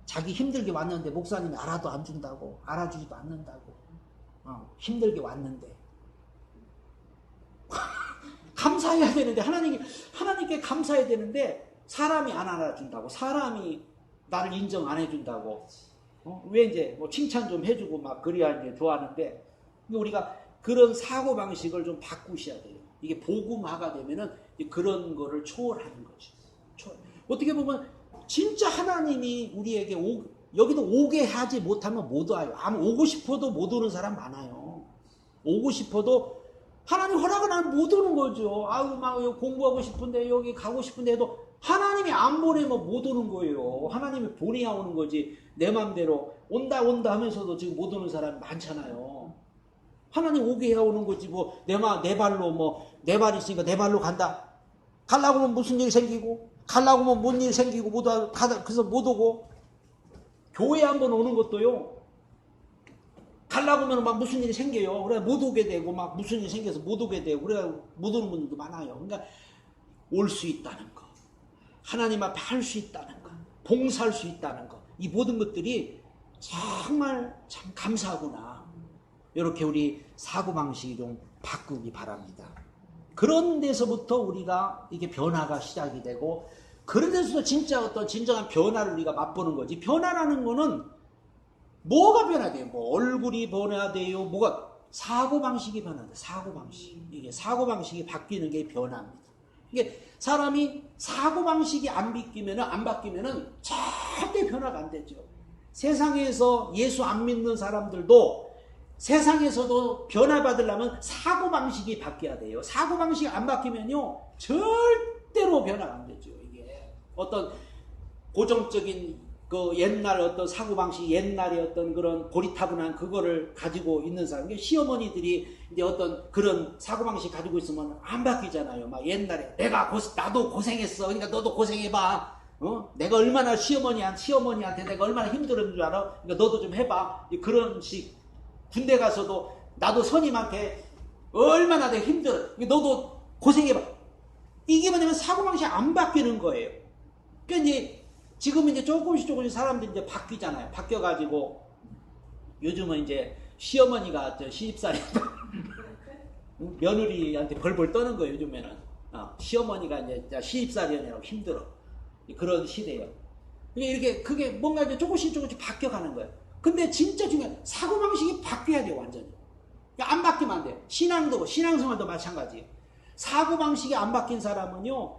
자기 힘들게 왔는데 목사님이 알아도 안 준다고, 알아주지도 않는다고. 힘들게 왔는데 감사해야 되는데, 하나님께 감사해야 되는데 사람이 안 알아준다고, 사람이 나를 인정 안 해준다고. 왜 이제 뭐 칭찬 좀 해주고 막 그래야 이제 좋아하는데, 우리가 그런 사고 방식을 좀 바꾸셔야 돼요. 이게 복음화가 되면은 그런 거를 초월하는 거죠. 어떻게 보면 진짜 하나님이 우리에게 여기도 오게 하지 못하면 못 와요. 아마 오고 싶어도 못 오는 사람 많아요. 오고 싶어도 하나님 허락은 안 못 오는 거죠. 아유, 막 공부하고 싶은데 여기 가고 싶은데 해도 하나님이 안 보내면 못 오는 거예요. 하나님이 보내야 오는 거지. 내 맘대로 온다 하면서도 지금 못 오는 사람이 많잖아요. 하나님 오게 해야 오는 거지. 뭐 내 발로 내 발 있으니까 내 발로 간다. 가려고 하면 무슨 일 생기고, 가려고 하면 뭔 일 생기고, 그래서 못 오고. 교회 한번 오는 것도요, 가려고 하면 막 무슨 일이 생겨요. 그래 못 오게 되고, 막 무슨 일이 생겨서 못 오게 되고, 그래 못 오는 분들도 많아요. 그러니까 올 수 있다는 거, 하나님 앞에 할 수 있다는 거, 봉사할 수 있다는 거, 이 모든 것들이 정말 참 감사하구나. 이렇게 우리 사고방식이 좀 바꾸기 바랍니다. 그런 데서부터 우리가 이게 변화가 시작이 되고, 그런 데서도 진짜 어떤 진정한 변화를 우리가 맛보는 거지. 변화라는 거는 뭐가 변화돼요? 뭐 얼굴이 변화돼요? 뭐가? 사고방식이 변화돼. 사고방식. 이게 사고방식이 바뀌는 게 변화입니다. 이게 사람이 사고방식이 안 바뀌면은 절대 변화가 안 되죠. 세상에서 예수 안 믿는 사람들도 세상에서도 변화받으려면 사고방식이 바뀌어야 돼요. 사고방식이 안 바뀌면요, 절대로 변화가 안 되죠. 이게 어떤 고정적인 그 옛날 어떤 사고방식, 옛날에 어떤 그런 고리타분한 그거를 가지고 있는 사람, 시어머니들이 이제 어떤 그런 사고방식 가지고 있으면 안 바뀌잖아요. 막 옛날에 나도 고생했어. 그러니까 너도 고생해봐. 내가 얼마나 시어머니한테 내가 얼마나 힘들었는 줄 알아? 그러니까 너도 좀 해봐. 그런 식. 군대 가서도 나도 선임한테 얼마나 내가 힘들어. 너도 고생해봐. 이게 뭐냐면 사고방식이 안 바뀌는 거예요. 그러니까 이제 지금 이제 조금씩 사람들이 이제 바뀌잖아요. 바뀌어가지고 요즘은 이제 시어머니가 시집살이도 며느리한테 벌벌 떠는 거예요. 요즘에는 시어머니가 이제 시집살이라고 힘들어. 그런 시대예요. 이렇게 그게 뭔가 이제 조금씩 바뀌어가는 거예요. 근데 진짜 중요한 사고방식이 바뀌어야 돼요. 완전히. 안 바뀌면 안 돼요. 신앙생활도 마찬가지예요. 사고방식이 안 바뀐 사람은요,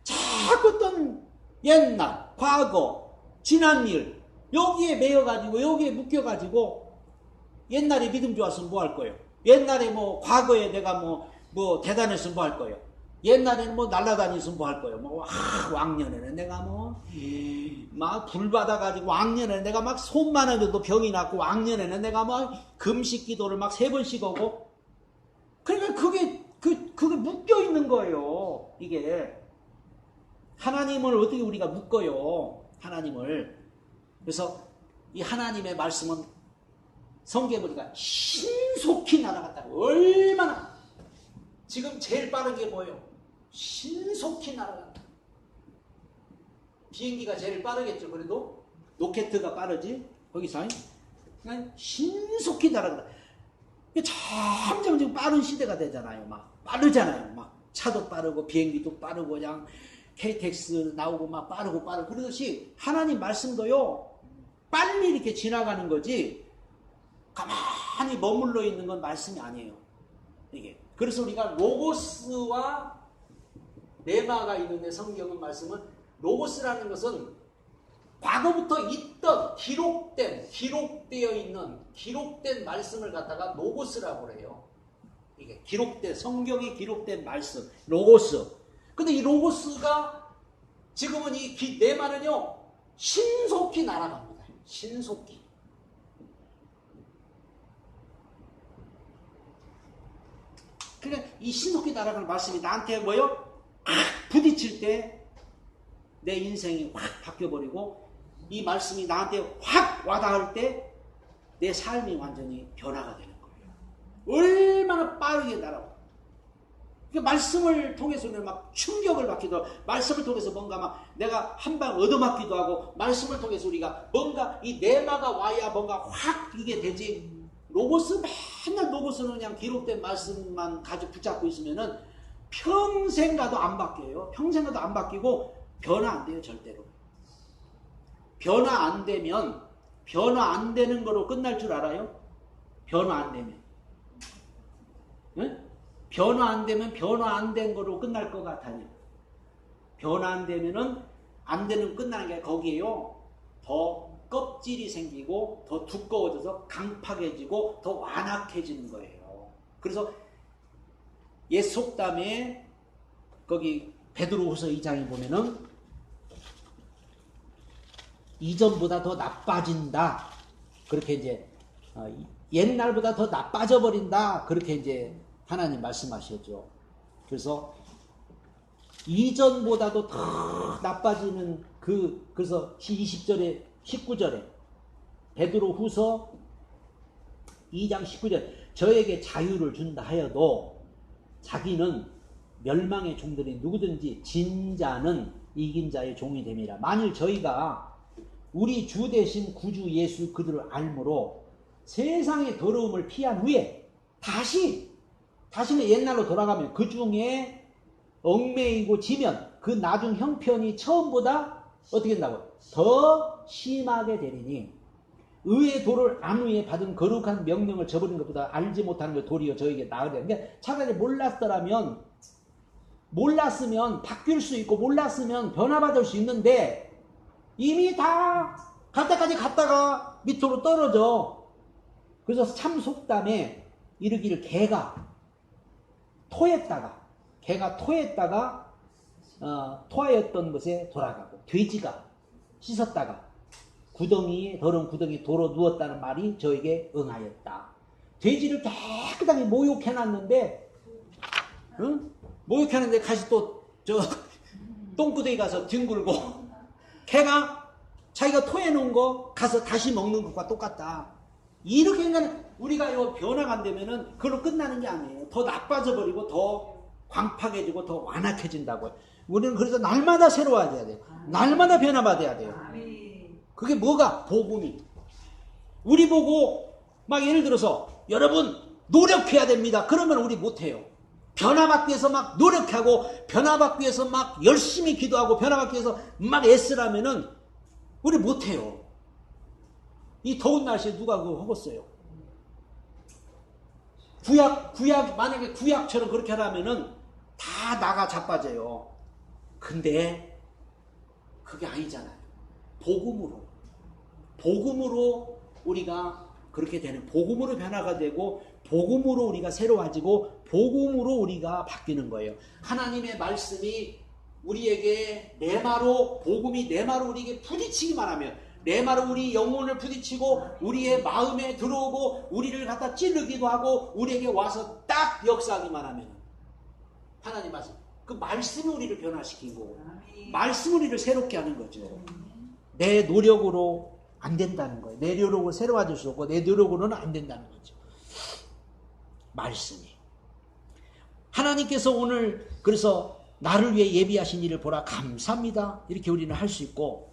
자꾸 어떤 옛날, 과거, 지난 일, 여기에 매여가지고, 여기에 묶여가지고, 옛날에 믿음 좋았으면 뭐 할 거예요? 옛날에 뭐, 과거에 내가 뭐 대단했으면 뭐 할 거예요? 옛날에는 뭐 날라다녔으면 뭐 할 거예요? 왕년에는 내가 막 불 받아가지고, 왕년에는 내가 막 손만 해도 병이 났고, 왕년에는 내가 막 금식 기도를 막 3번씩 하고, 그러니까 그게 묶여 있는 거예요. 이게. 하나님을 어떻게 우리가 묶어요? 하나님을. 그래서 이 하나님의 말씀은 성경에 보니까 신속히 날아갔다고. 얼마나 지금 제일 빠른 게 뭐예요? 신속히 날아간다. 비행기가 제일 빠르겠죠. 그래도 로켓트가 빠르지. 거기서 그냥 신속히 날아간다. 점점 지금 빠른 시대가 되잖아요. 막 빠르잖아요. 막 차도 빠르고 비행기도 빠르고 그냥 KTX 나오고 막 빠르고 그러듯이 하나님 말씀도요, 빨리 이렇게 지나가는 거지 가만히 머물러 있는 건 말씀이 아니에요. 이게. 그래서 우리가 로고스와 레마가 있는데, 성경은 말씀은 로고스라는 것은 과거부터 있던 기록되어 있는 기록된 말씀을 갖다가 로고스라고 그래요. 이게 성경에 기록된 말씀, 로고스. 근데 이 로고스가 지금은 레마는요, 신속히 날아갑니다. 신속히. 그러니까 이 신속히 날아가는 말씀이 나한테 부딪힐 때 내 인생이 확 바뀌어버리고, 이 말씀이 나한테 확 와닿을 때 내 삶이 완전히 변화가 되는 거예요. 얼마나 빠르게 날아와. 그러니까 말씀을 통해서는 막 충격을 받기도 하고, 말씀을 통해서 뭔가 막 내가 한 방 얻어맞기도 하고, 말씀을 통해서 우리가 뭔가 이 내마가 와야 뭔가 확 이게 되지. 로고스 맨날 로고스는 그냥 기록된 말씀만 가지고 붙잡고 있으면은 평생 가도 안 바뀌어요. 평생 가도 안 바뀌고 변화 안 돼요, 절대로. 변화 안 되면, 변화 안 되는 거로 끝날 줄 알아요? 변화 안 되면. 응? 변화 안 되면 변화 안 된 거로 끝날 것 같아요. 변화 안 되면은 안 되는 끝나는 게 거기에요. 더 껍질이 생기고 더 두꺼워져서 강팍해지고 더 완악해지는 거예요. 그래서 옛 속담에 거기 베드로후서 2장에 보면은 이전보다 더 나빠진다. 그렇게 이제 옛날보다 더 나빠져 버린다. 그렇게 이제 하나님 말씀하셨죠. 그래서 이전보다도 더 나빠지는 그래서 20절에 19절에 베드로후서 2장 19절 저에게 자유를 준다 하여도 자기는 멸망의 종들이 누구든지 진 자는 이긴 자의 종이 됨이라. 만일 저희가 우리 주 되신 구주 예수 그들을 알므로 세상의 더러움을 피한 후에 다시는 옛날로 돌아가면 그 중에 얽매이고 지면 그 나중 형편이 처음보다 어떻게 된다고? 더 심하게 되리니 의의 도를 안 후에 받은 거룩한 명령을 저버린 것보다 알지 못하는 것 도리어 저에게 나으리라. 그러니까 차라리 몰랐으면 바뀔 수 있고 몰랐으면 변화받을 수 있는데 이미 다 갈 때까지 갔다가 밑으로 떨어져. 그래서 참 속담에 이르기를 개가 토했다가 토하였던 것에 돌아가고 돼지가 씻었다가 더러운 구덩이에 도로 누웠다는 말이 저에게 응하였다. 돼지를 깨끗하게 모욕해놨는데 응? 모욕해놨는데 다시 또 저 똥구덩이 가서 뒹굴고 개가 자기가 토해놓은 거 가서 다시 먹는 것과 똑같다. 이렇게 하면 우리가 이거 변화가 안 되면은 그걸로 끝나는 게 아니에요. 더 나빠져 버리고 더 광팍해지고 더 완악해진다고요. 우리는 그래서 날마다 새로워져야 돼요. 날마다 변화받아야 돼요. 그게 뭐가? 복음이. 우리 보고 막 예를 들어서 여러분 노력해야 됩니다. 그러면 우리 못해요. 변화받기 위해서 막 노력하고 변화받기 위해서 막 열심히 기도하고 변화받기 위해서 막 애쓰라면은 우리 못해요. 이 더운 날씨에 누가 그거 하겠어요? 만약에 구약처럼 그렇게 하라면은 다 나가 자빠져요. 근데 그게 아니잖아요. 복음으로 우리가 그렇게 되는, 복음으로 변화가 되고 복음으로 우리가 새로워지고 복음으로 우리가 바뀌는 거예요. 하나님의 말씀이 우리에게 복음이 내마로 우리에게 부딪히기만 하면, 내마로 우리 영혼을 부딪히고 우리의 마음에 들어오고 우리를 갖다 찌르기도 하고 우리에게 와서 딱 역사하기만 하면 하나님 말씀, 그 말씀이 우리를 변화시키고 말씀이 우리를 새롭게 하는 거죠. 내 노력으로 안 된다는 거예요. 내 노력으로 새로워질 수 없고 내 노력으로는 안 된다는 거죠. 말씀이. 하나님께서 오늘 그래서 나를 위해 예비하신 일을 보라 감사합니다. 이렇게 우리는 할 수 있고,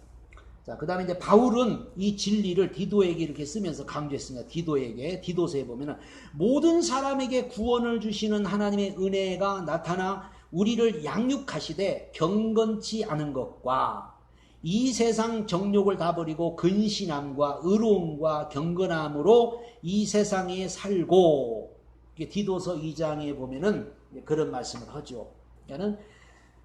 자, 그 다음에 이제 바울은 이 진리를 디도에게 이렇게 쓰면서 강조했습니다. 디도서에 보면은 모든 사람에게 구원을 주시는 하나님의 은혜가 나타나 우리를 양육하시되 경건치 않은 것과 이 세상 정욕을 다 버리고 근신함과 의로움과 경건함으로 이 세상에 살고, 디도서 2장에 보면은 그런 말씀을 하죠. 그러니까는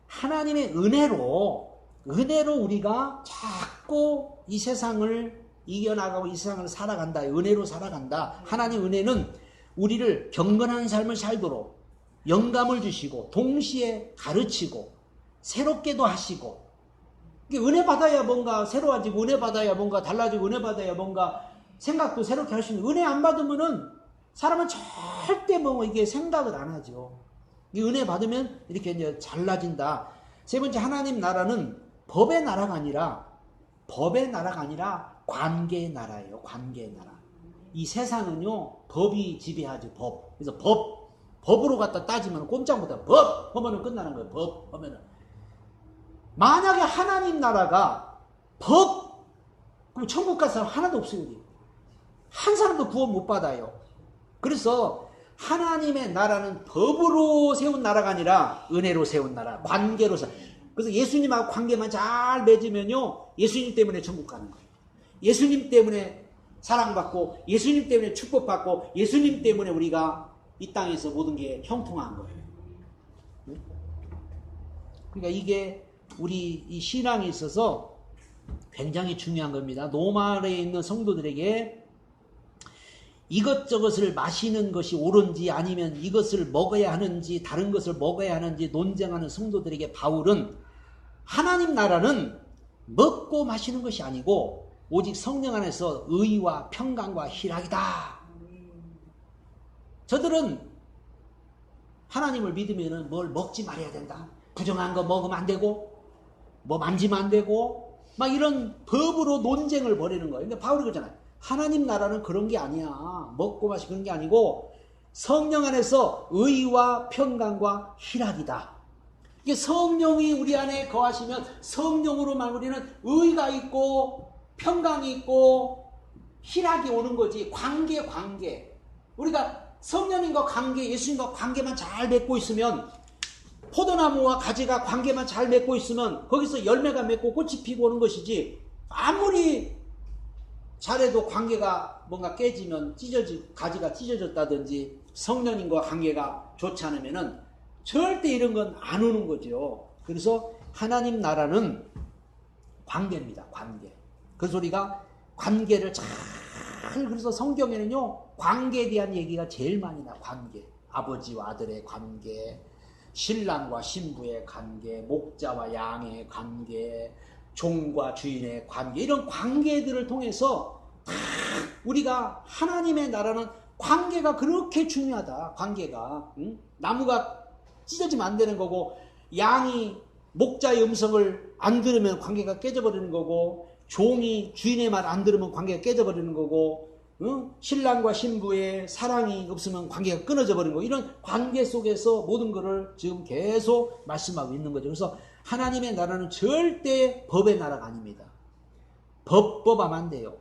하나님의 은혜로 우리가 자꾸 이 세상을 이겨나가고 이 세상을 살아간다. 은혜로 살아간다. 하나님의 은혜는 우리를 경건한 삶을 살도록 영감을 주시고 동시에 가르치고 새롭게도 하시고, 은혜 받아야 뭔가 새로워지고 은혜 받아야 뭔가 달라지고 은혜 받아야 뭔가 생각도 새롭게 할 수 있는, 은혜 안 받으면은 사람은 절대 뭐 이게 생각을 안 하죠. 이 은혜 받으면 이렇게 이제 잘나진다. 세 번째, 하나님 나라는 법의 나라가 아니라 관계의 나라예요. 관계의 나라. 이 세상은요, 법이 지배하죠, 법. 그래서 법으로 갖다 따지면 꼼짝 못해. 법! 하면은 끝나는 거예요, 법! 하면은. 만약에 하나님 나라가 법! 그럼 천국 갈 사람 하나도 없어요, 우리. 한 사람도 구원 못 받아요. 그래서 하나님의 나라는 법으로 세운 나라가 아니라 은혜로 세운 나라, 관계로 세운. 그래서 예수님하고 관계만 잘 맺으면요, 예수님 때문에 천국 가는 거예요. 예수님 때문에 사랑받고, 예수님 때문에 축복받고, 예수님 때문에 우리가 이 땅에서 모든 게 형통한 거예요. 그러니까 이게 우리 이 신앙에 있어서 굉장히 중요한 겁니다. 노말에 있는 성도들에게 이것저것을 마시는 것이 옳은지 아니면 이것을 먹어야 하는지 다른 것을 먹어야 하는지 논쟁하는 성도들에게 바울은 하나님 나라는 먹고 마시는 것이 아니고 오직 성령 안에서 의와 평강과 희락이다. 저들은 하나님을 믿으면 뭘 먹지 말아야 된다. 부정한 거 먹으면 안 되고 뭐 만지면 안 되고 막 이런 법으로 논쟁을 벌이는 거예요. 근데 바울이 그러잖아요. 하나님 나라는 그런 게 아니야. 먹고 마시고 그런 게 아니고 성령 안에서 의와 평강과 희락이다. 이게 성령이 우리 안에 거하시면 성령으로만 우리는 의가 있고 평강이 있고 희락이 오는 거지. 관계. 우리가 성령님과 관계, 예수님과 관계만 잘 맺고 있으면 포도나무와 가지가 관계만 잘 맺고 있으면 거기서 열매가 맺고 꽃이 피고 오는 것이지 아무리 잘해도 관계가 뭔가 깨지면 가지가 찢어졌다든지 성령님과 관계가 좋지 않으면은 절대 이런 건 안 오는 거죠. 그래서 하나님 나라는 관계입니다. 관계. 그래서 우리가 관계를 잘 그래서 성경에는요 관계에 대한 얘기가 제일 많이 나. 관계. 아버지와 아들의 관계, 신랑과 신부의 관계, 목자와 양의 관계, 종과 주인의 관계, 이런 관계들을 통해서 우리가 하나님의 나라는 관계가 그렇게 중요하다. 관계가. 나무가 찢어지면 안 되는 거고 양이 목자의 음성을 안 들으면 관계가 깨져버리는 거고 종이 주인의 말 안 들으면 관계가 깨져버리는 거고 신랑과 신부의 사랑이 없으면 관계가 끊어져 버리는 거고 이런 관계 속에서 모든 것을 지금 계속 말씀하고 있는 거죠. 그래서 하나님의 나라는 절대 법의 나라가 아닙니다. 법하면 안 돼요.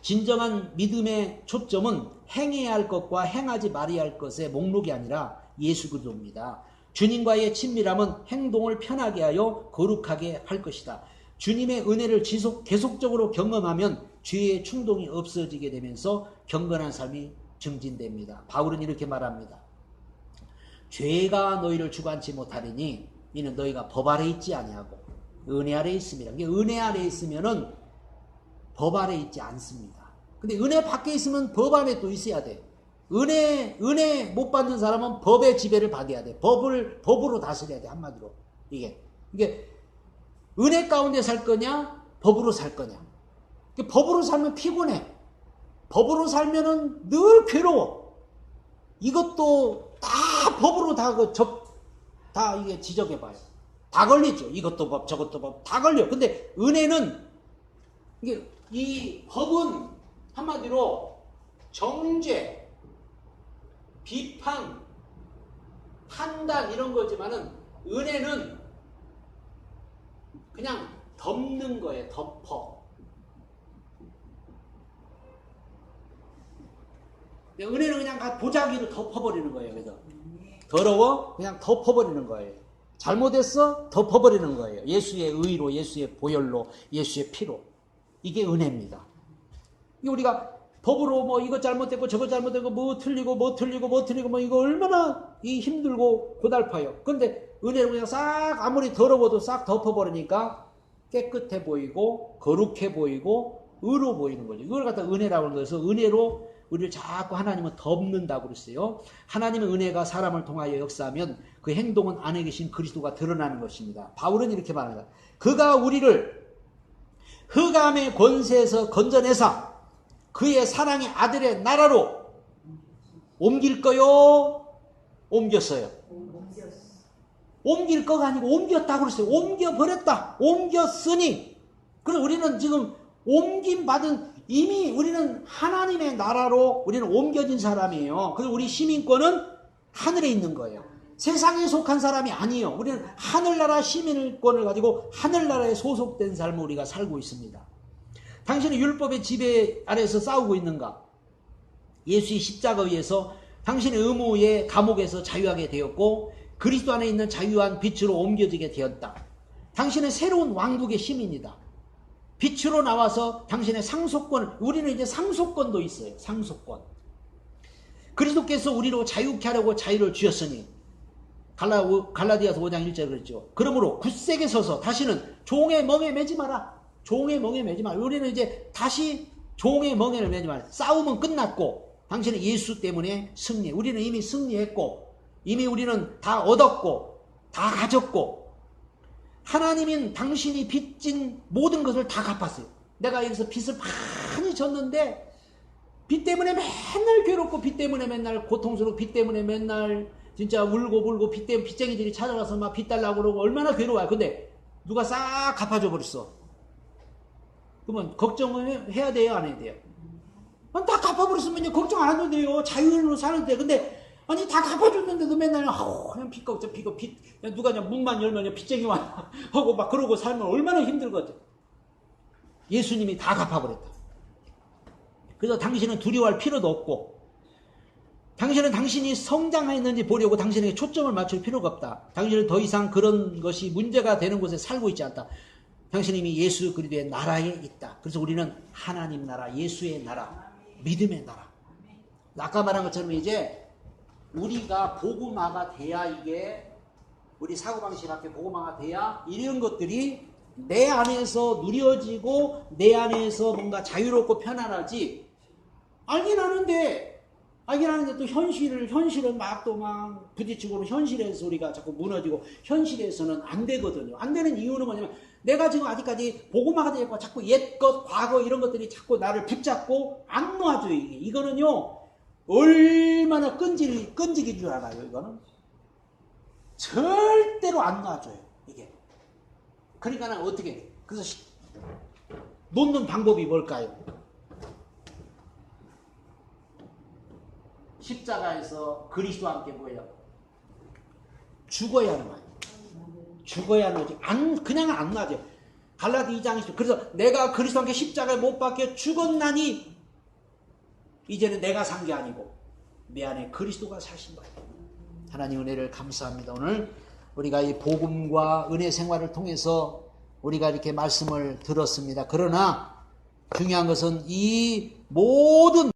진정한 믿음의 초점은 행해야 할 것과 행하지 말아야 할 것의 목록이 아니라 예수 그리스도입니다. 주님과의 친밀함은 행동을 편하게 하여 거룩하게 할 것이다. 주님의 은혜를 계속적으로 경험하면 죄의 충동이 없어지게 되면서 경건한 삶이 증진됩니다. 바울은 이렇게 말합니다. 죄가 너희를 주관치 못하리니 이는 너희가 법 아래 있지 아니하고 은혜 아래 있습니다. 은혜 아래 있으면은 법 아래 있지 않습니다. 근데 은혜 밖에 있으면 법 안에 또 있어야 돼. 은혜 못 받는 사람은 법의 지배를 받아야 돼. 법으로 다스려야 돼. 한마디로. 이게 은혜 가운데 살 거냐? 법으로 살 거냐? 법으로 살면 피곤해. 법으로 살면은 늘 괴로워. 이것도 다 법으로 다 이게 지적해봐요. 다 걸리죠. 이것도 법, 저것도 법, 다 걸려. 근데 은혜는, 이 법은 한마디로 정죄, 비판, 판단 이런 거지만은 은혜는 그냥 덮는 거예요. 덮어. 은혜는 그냥 보자기로 덮어버리는 거예요. 그래서 더러워? 그냥 덮어버리는 거예요. 잘못했어? 덮어버리는 거예요. 예수의 의로, 예수의 보혈로, 예수의 피로. 이게 은혜입니다. 우리가 법으로 뭐 이것 잘못됐고 저것 잘못됐고 뭐 틀리고 뭐 이거 얼마나 힘들고 고달파요. 그런데 은혜는 그냥 싹 아무리 더러워도 싹 덮어버리니까 깨끗해 보이고 거룩해 보이고 의로 보이는 거죠. 이걸 갖다 은혜라고 하는 거여서 은혜로 우리를 자꾸 하나님은 덮는다고 그랬어요. 하나님의 은혜가 사람을 통하여 역사하면 그 행동은 안에 계신 그리스도가 드러나는 것입니다. 바울은 이렇게 말합니다. 그가 우리를 흑암의 권세에서 건져내사 그의 사랑의 아들의 나라로 옮길 거요? 옮겼어요. 옮길 거가 아니고 옮겼다고 그랬어요. 옮겨버렸다. 옮겼으니. 그래서 우리는 지금 옮김 받은 이미 우리는 하나님의 나라로 우리는 옮겨진 사람이에요. 그래서 우리 시민권은 하늘에 있는 거예요. 세상에 속한 사람이 아니에요. 우리는 하늘나라 시민권을 가지고 하늘나라에 소속된 삶을 우리가 살고 있습니다. 당신은 율법의 지배 아래에서 싸우고 있는가? 예수의 십자가에 의해서 당신의 의무의 감옥에서 자유하게 되었고 그리스도 안에 있는 자유한 빛으로 옮겨지게 되었다. 당신은 새로운 왕국의 시민이다. 빛으로 나와서 당신의 상속권, 우리는 이제 상속권도 있어요. 상속권. 그리스도께서 우리로 자유케 하려고 자유를 주셨으니 갈라디아서 5장 1절 그랬죠. 그러므로 굳세게 서서 다시는 종의 멍에 매지 마라. 종의 멍에 매지 마라. 우리는 이제 다시 종의 멍에를 매지 마라. 싸움은 끝났고 당신은 예수 때문에 승리. 우리는 이미 승리했고 이미 우리는 다 얻었고 다 가졌고 하나님인 당신이 빚진 모든 것을 다 갚았어요. 내가 여기서 빚을 많이 졌는데 빚 때문에 맨날 괴롭고 빚 때문에 맨날 고통스럽고 빚 때문에 맨날 진짜 울고 빚 때문에 빚쟁이들이 찾아와서 막 빚 달라고 그러고 얼마나 괴로워요. 근데 누가 싹 갚아줘 버렸어. 그러면 걱정을 해야 돼요, 안 해야 돼요? 다 갚아버렸으면 걱정 안 해도 돼요. 자유로 사는데. 근데 아니 다 갚아줬는데도 맨날 그냥 빚 걱정 빚 그냥 누가 그냥 문만 열면 빚쟁이 와 하고 막 그러고 살면 얼마나 힘들거든. 예수님이 다 갚아버렸다. 그래서 당신은 두려워할 필요도 없고 당신은 당신이 성장했는지 보려고 당신에게 초점을 맞출 필요가 없다. 당신은 더 이상 그런 것이 문제가 되는 곳에 살고 있지 않다. 당신은 이미 예수 그리스도의 나라에 있다. 그래서 우리는 하나님 나라, 예수의 나라, 믿음의 나라. 아까 말한 것처럼 이제 우리가 복음화가 돼야 이게 우리 사고방식 앞에 복음화가 돼야 이런 것들이 내 안에서 누려지고 내 안에서 뭔가 자유롭고 편안하지. 알긴 아는데 또 현실은 막 부딪히고 현실에서 우리가 자꾸 무너지고 현실에서는 안 되거든요. 안 되는 이유는 뭐냐면 내가 지금 아직까지 복음화가 되고 자꾸 옛것, 과거 이런 것들이 자꾸 나를 붙잡고 안 놔줘요. 이거는요. 얼마나 끈질긴 줄 알아요, 이거는? 절대로 안 놔줘요, 이게. 그러니까 어떻게, 그래서 놓는 방법이 뭘까요? 십자가에서 그리스도와 함께 뭐예요? 죽어야 하는 거예요. 죽어야 하는 거지. 그냥 안 놔줘요. 갈라디 2장 20절. 그래서 내가 그리스도와 함께 십자가에 못 박혀 죽었나니 이제는 내가 산 게 아니고 내 안에 그리스도가 사신 거예요. 하나님 은혜를 감사합니다. 오늘 우리가 이 복음과 은혜 생활을 통해서 우리가 이렇게 말씀을 들었습니다. 그러나 중요한 것은 이 모든